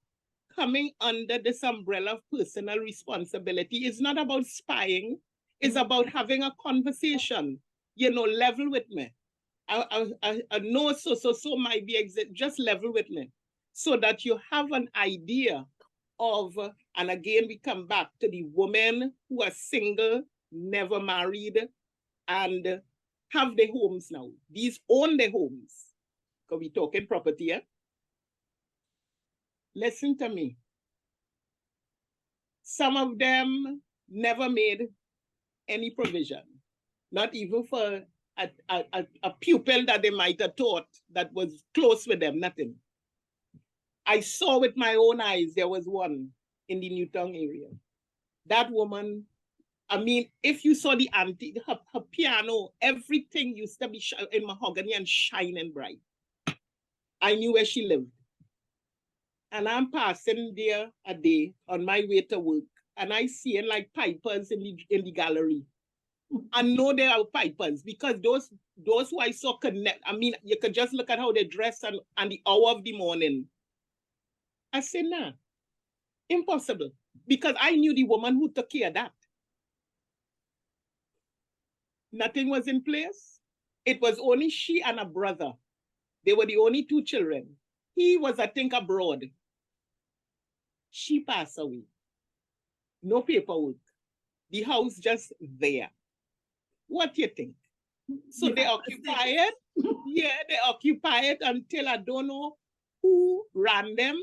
coming under this umbrella of personal responsibility. It's not about spying. It's about having a conversation, you know, level with me. I know so might be just level with me so that you have an idea of, and again, we come back to the women who are single, never married, and have their homes now. These own their homes. Because we're talking property, yeah? Listen to me. Some of them never made any provision, not even for a pupil that they might have taught that was close with them, nothing. I saw with my own eyes, there was one in the Newtown area. That woman, I mean, if you saw the auntie, her piano, everything used to be in mahogany and shining bright. I knew where she lived. And I'm passing there a day on my way to work, and I see like pipers in the gallery. I know they are pipers because those who I saw connect. I mean, you could just look at how they dress and the hour of the morning. I said, nah, impossible. Because I knew the woman who took care of that. Nothing was in place. It was only she and a brother. They were the only two children. He was, I think, abroad. She passed away. No paperwork. The house just there. What do you think? So they occupy it. Yeah, they occupy it until I don't know who ran them,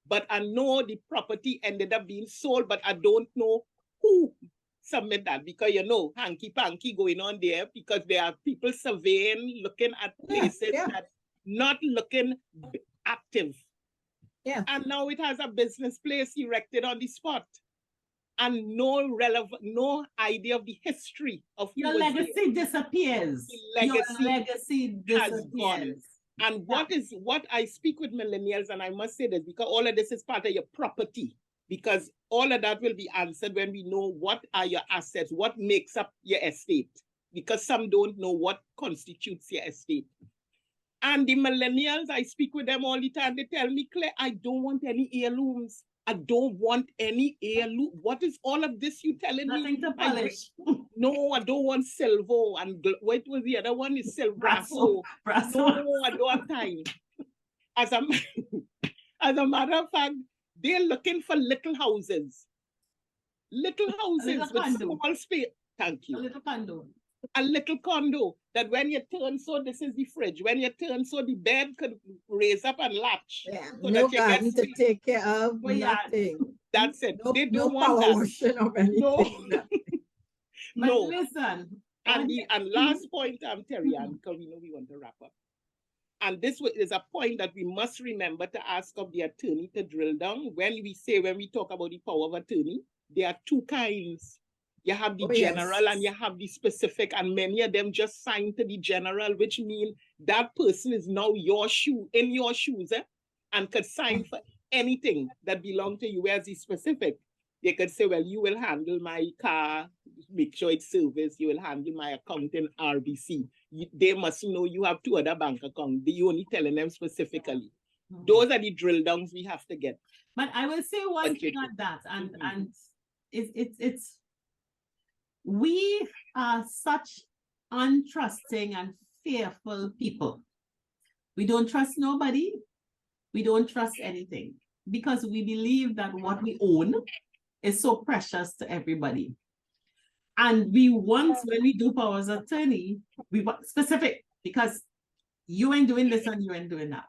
but I know the property ended up being sold, but I don't know who submit that, because you know, hanky-panky going on there, because there are people surveying, looking at places that not looking active. Yeah. And now it has a business place erected on the spot. And no idea of the history of who Your was legacy there. disappears. The Your legacy legacy has gone. disappears. And what I speak with millennials, and I must say this because all of this is part of your property, because all of that will be answered when we know what are your assets, what makes up your estate, because some don't know what constitutes your estate. And the millennials, I speak with them all the time, they tell me, Claire, I don't want any heirlooms. I don't want any heirloom. What is all of this you telling me? Nothing to polish. No, I don't want silver. And what was the other one? Is silver. Brasso. No, I don't have time. As a matter of fact, they're looking for little houses. Little houses with small space. Thank you. A little condo. A little condo that when you turn, so this is the fridge. When you turn, so the bed could raise up and latch. Yeah. So No that you garden get to take care of, nothing. That's it. No, They no don't want power that. washing of anything. No. But No. listen. And last point, Terry, and because we know we want to wrap up. And this is a point that we must remember to ask of the attorney to drill down. When we talk about the power of attorney, there are two kinds. You have the general and you have the specific, and many of them just sign to the general, which means that person is now in your shoes, and could sign for anything that belongs to you. Whereas the specific, they could say, well, you will handle my car, make sure it's serviced, you will handle my account in RBC. They must know you have 2 other bank accounts. You only telling them specifically. Those are the drill downs we have to get. But I will say one thing on that, and it's we are such untrusting and fearful people. We don't trust nobody. We don't trust anything because we believe that what we own is so precious to everybody. And we want, when we do powers of attorney, we want specific because you ain't doing this and you ain't doing that.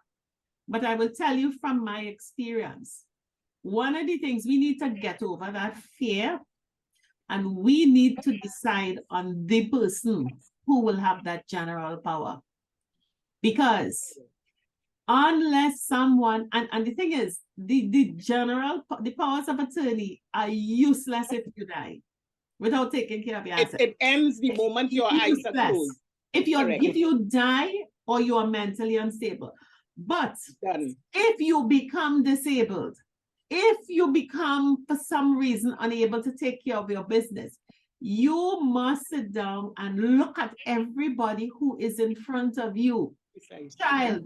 But I will tell you from my experience, one of the things we need to get over that fear, and we need to decide on the person who will have that general power. Because unless someone, and the thing is, the powers of attorney are useless if you die without taking care of your assets. It ends the moment your eyes are closed. If you die or you are mentally unstable. But if you become disabled, if you become, for some reason, unable to take care of your business, you must sit down and look at everybody who is in front of you. Child,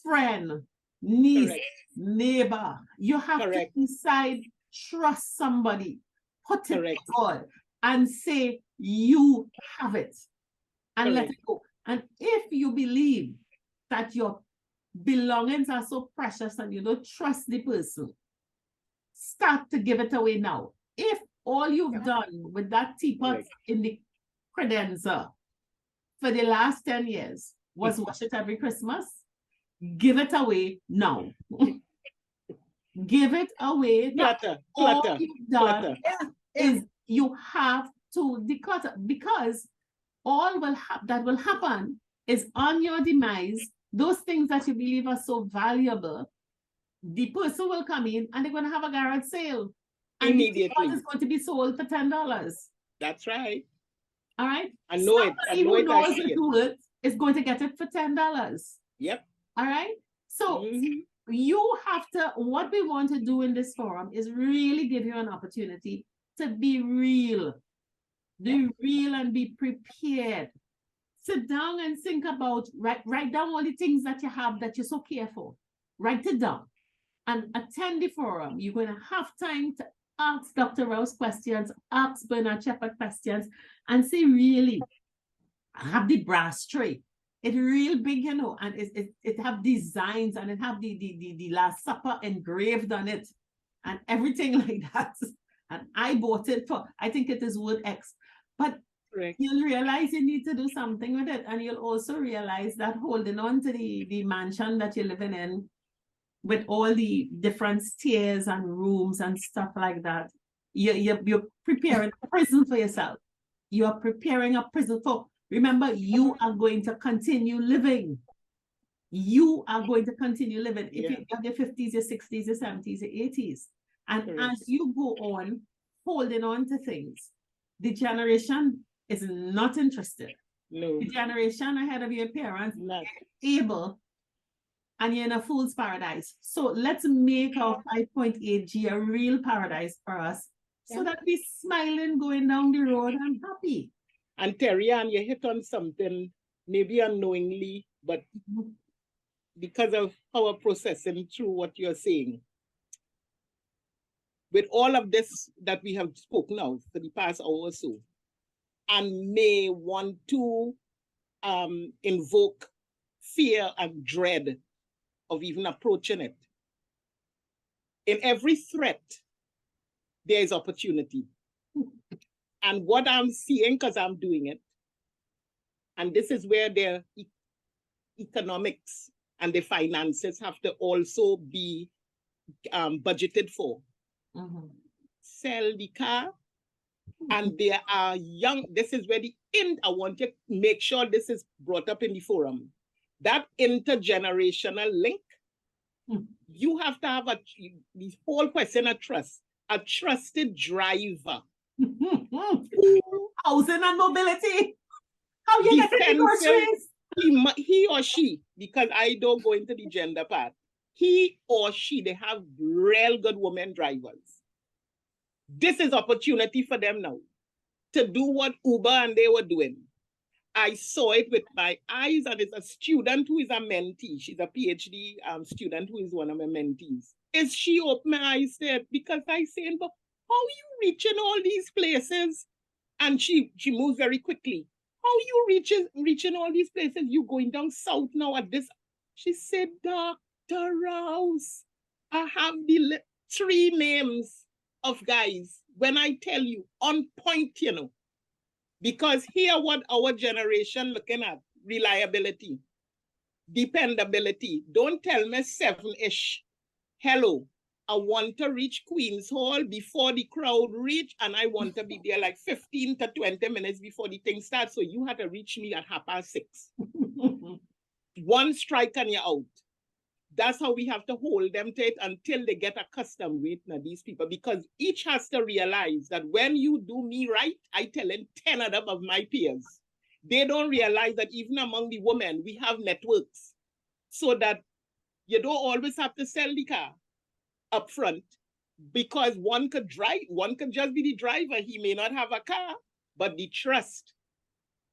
friend, niece, neighbor. You have to decide, trust somebody, put it forward, and say, you have it, and let it go. And if you believe that your belongings are so precious and you don't trust the person, start to give it away now. If all you've done with that teapot in the credenza for the last 10 years was wash it every Christmas, give it away now. Give it away now. All you've done is you have to declutter, because all that will happen is on your demise, those things that you believe are so valuable, the person will come in and they're going to have a garage sale. And immediately it's going to be sold for $10. That's right. All right. I know it. I know it. Knows to do it is going to get it for $10. Yep. All right. So you have to, what we want to do in this forum is really give you an opportunity to be real. Be real and be prepared. Sit down and think about, write down all the things that you have that you're so careful. Write it down and attend the forum. You're going to have time to ask Dr. Rouse questions, ask Bernard Shepherd questions, and say, really, I have the brass tray. It's real big, you know, and it have designs and it have the Last Supper engraved on it and everything like that. And I bought it for, I think it is worth X. But you'll realize you need to do something with it. And you'll also realize that holding on to the mansion that you're living in with all the different stairs and rooms and stuff like that, you're preparing a prison for yourself. You are preparing a prison for, remember, you are going to continue living. you are going to continue living if Yeah. you have your 50s, your 60s, your 70s, your 80s. And Correct. as you go on holding on to things, the generation is not interested. No, The generation ahead of your parents not. able, and you're in a fool's paradise. So let's make our 5.8G a real paradise for us so that we're smiling going down the road and happy. And Terry Ann, you hit on something, maybe unknowingly, but because of our processing through what you're saying. With all of this that we have spoken of for the past hour or so, and may want to invoke fear and dread of even approaching it. In every threat, there is opportunity. And what I'm seeing, because I'm doing it, and this is where the economics and the finances have to also be budgeted for. Sell the car, and there are young, this is where I want to make sure this is brought up in the forum. That intergenerational link, you have to have the whole question of trust, a trusted driver. Housing and mobility. How you get the groceries? He or she, because I don't go into the gender part, he or she, they have real good women drivers. This is opportunity for them now to do what Uber and they were doing. I saw it with my eyes, and it's a student who is a mentee. She's a PhD student who is one of my mentees. Is she opened my eyes there? Because I said, but how are you reaching all these places? And she moves very quickly. How are you reaching all these places? You going down south now at this? She said, Dr. Rouse, I have the 3 names of guys. When I tell you, on point, you know. Because here what our generation looking at, reliability, dependability. Don't tell me 7-ish. Hello, I want to reach Queen's Hall before the crowd reach, and I want to be there like 15 to 20 minutes before the thing starts. So you had to reach me at 6:30. One strike and you're out. That's how we have to hold them to it until they get accustomed with these people, because each has to realize that when you do me right, I tell them 10 of my peers. They don't realize that even among the women, we have networks so that you don't always have to sell the car up front, because one could drive, one could just be the driver. He may not have a car, but the trust.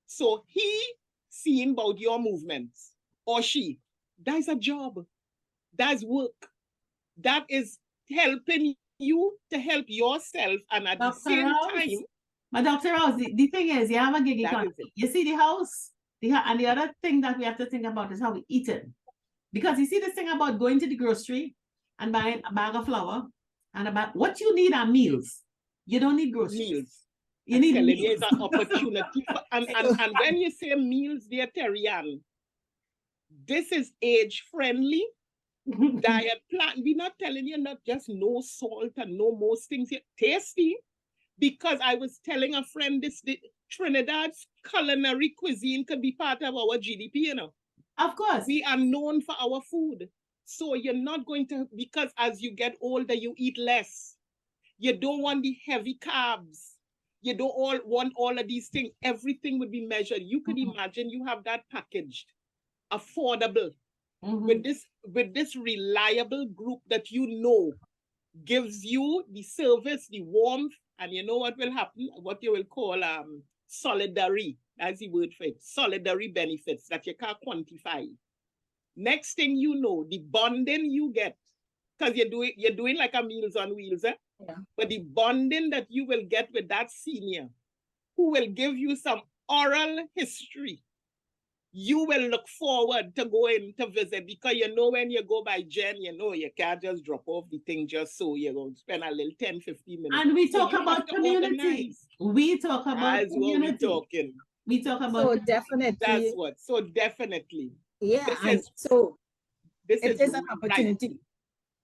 So he seeing about your movements, or she, that's a job. That's work. That is helping you to help yourself, and at the same time. But Dr. Rouse, the thing is, you have a gig economy. You see the house, and the other thing that we have to think about is how we eat it. Because you see this thing about going to the grocery and buying a bag of flour, and about what you need are meals. You don't need groceries. Meals. You need meals. There's an opportunity. And when you say meals, dear Terry Ann, this is age-friendly. Diet plan. We're not telling you not just no salt and no most things here. Tasty. Because I was telling a friend this, Trinidad's culinary cuisine could be part of our GDP, you know. Of course. We are known for our food. So you're not going to, because as you get older, you eat less. You don't want the heavy carbs. You don't want all of these things. Everything would be measured. You could imagine you have that packaged, affordable. With this reliable group that you know gives you the service, the warmth, and you know what will happen, what you will call solidarity. That's the word for it. Solidarity benefits that you can't quantify. Next thing you know, the bonding you get, because you're doing like a Meals on Wheels, eh? Yeah. But the bonding that you will get with that senior, who will give you some oral history. You will look forward to going to visit, because you know when you go by Jen, you know you can't just drop off the thing just so you're going to spend a little 10, 15 minutes. And we talk about community. We talk about community. We talk about so definitely. That's what. So definitely. Yeah, and so it is an opportunity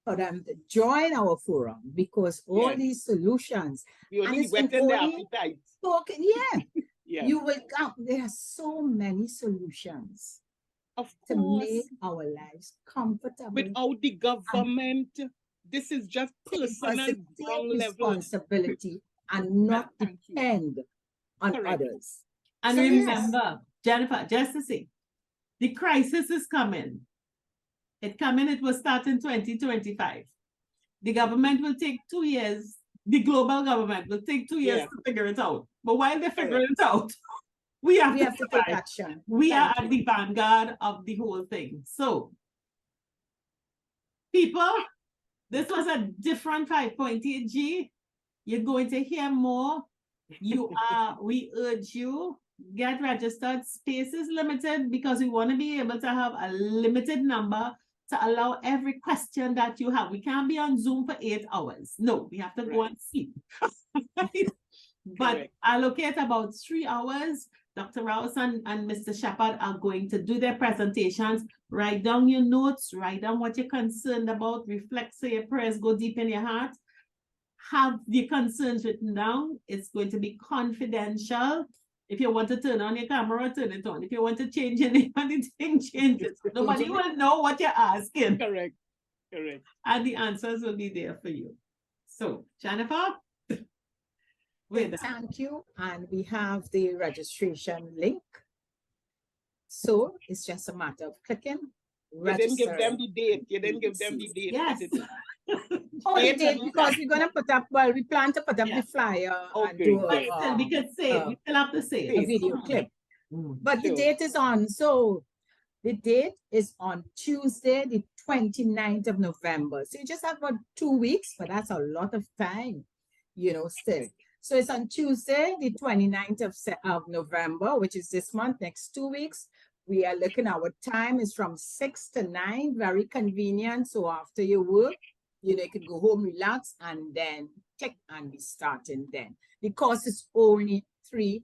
for them to join our forum, because all these solutions. We only whetting their appetites. Yeah. Yeah. You will come. There are so many solutions Of to course. make our lives comfortable. Without the government, this is just personal take ground level. responsibility and not Thank you. depend on Correct. others. And So, yes. remember, Jennifer, just to say, the crisis is coming. It will start in 2025. The government will take 2 years. The global government will take 2 years Yeah. to figure it out. But while they figure Correct. it out, we have We to have to take survive. action. We are Thank at the vanguard of the whole thing. So, people, this was a different 5.8G. You're going to hear more. We urge you, get registered. Space is limited because we want to be able to have a limited number to allow every question that you have. We can't be on Zoom for 8 hours. No, we have to go Right. and sleep. But Correct. allocate about 3 hours. Dr. Rouse and Mr. Shepard are going to do their presentations. Write down your notes, write down what you're concerned about, reflect, say your prayers, go deep in your heart. Have the concerns written down. It's going to be confidential. If you want to turn on your camera, turn it on. If you want to change anything, change it. Nobody will know what you're asking. Correct. Correct. And the answers will be there for you. So, Jennifer? Thank you. And we have the registration link. So it's just a matter of clicking. You didn't give them the date. You didn't give them the date. Yes. Oh, the date, because we're gonna put up, well, we plan to put up the flyer and Okay, do good. We could say, we still have to say a it. video clip. But the Sure. date is on. So the date is on Tuesday, the 29th of November. So you just have about 2 weeks, but that's a lot of time, still. So it's on Tuesday, the 29th of November, which is this month, next 2 weeks. We are looking, our time is from 6 to 9, very convenient. So after your work, you can go home, relax, and then click and be starting then. The cost is only $300.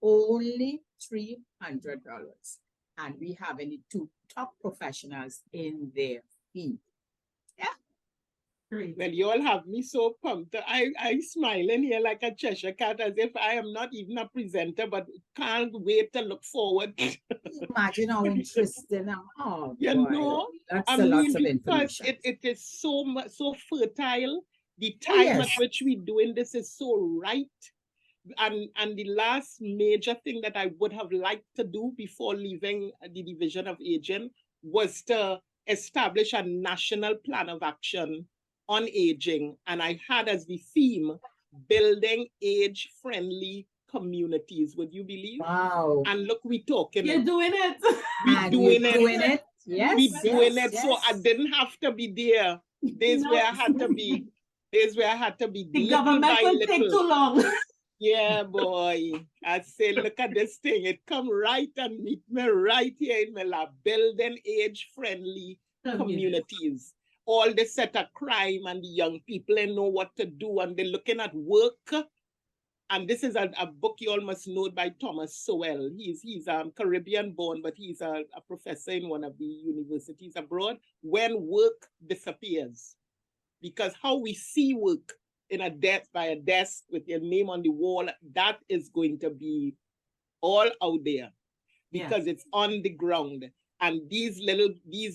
Only $300. And we have any 2 top professionals in their field. Yeah. Great. Well, you all have me so pumped. I smile in here like a Cheshire cat as if I am not even a presenter, but can't wait to look forward. Imagine how interesting. Oh, You boy. know, Lots I and lots mean, of because information. it is so fertile. The time yes. at which we're doing this is so right. And the last major thing that I would have liked to do before leaving the Division of Aging was to establish a national plan of action on aging. And I had as the theme, building age-friendly communities. Would you believe? Wow. And look, we talking You're it. doing it. We doing it. Yes. We doing yes, it. So I didn't have to be there. Days where I had to be. Days where I had to be. The little government by will little. take too long. Yeah, boy. I say, look at this thing. It come right and meet me right here in my lab. Building age-friendly communities. All the set of crime and the young people, they know what to do and they're looking at work. And this is a book you all must know by Thomas Sowell. He's Caribbean born, but he's a professor in one of the universities abroad. When work disappears. Because how we see work in a desk by a desk with your name on the wall, that is going to be all out there because it's on the ground. And these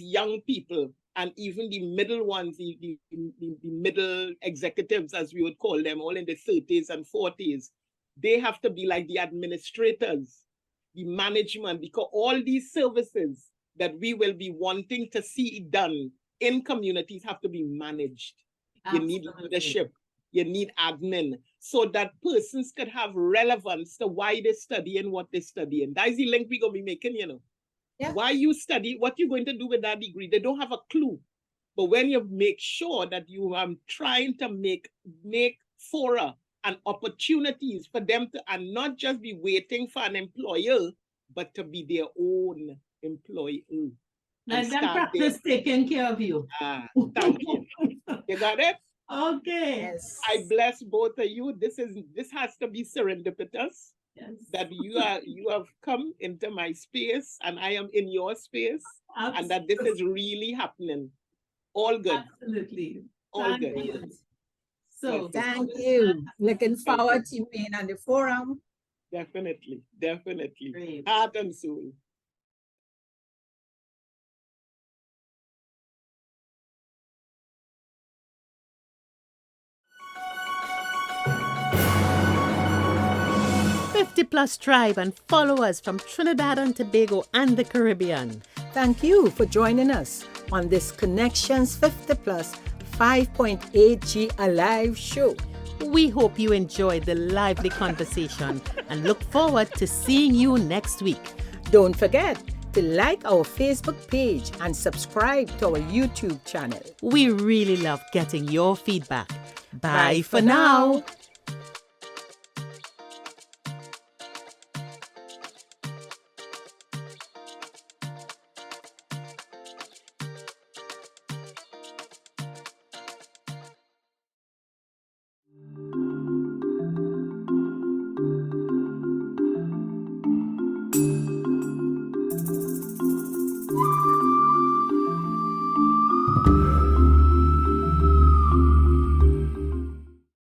young people and even the middle ones, the middle executives, as we would call them, all in the 30s and 40s, they have to be like the administrators, the management, because all these services that we will be wanting to see done in communities have to be managed. Absolutely. You need leadership, you need admin, so that persons could have relevance to why they study and what they study. And that's the link we're going to be making, Yeah. Why you study, what you're going to do with that degree, they don't have a clue. But when you make sure that you are trying to make fora and opportunities for them to, and not just be waiting for an employer, but to be their own employee. Let them practice taking care of you. Thank you. You got it? Okay. Yes. I bless both of you. This has to be serendipitous. Yes. That you have come into my space and I am in your space. Absolutely. And that this is really happening. All good. Absolutely. All good. You. So thank you. Looking forward to being on the forum. Definitely. Great. Heart and soul. 50 Plus tribe and followers from Trinidad and Tobago and the Caribbean. Thank you for joining us on this Connections 50 Plus 5.8G Alive show. We hope you enjoyed the lively conversation and look forward to seeing you next week. Don't forget to like our Facebook page and subscribe to our YouTube channel. We really love getting your feedback. Bye for now.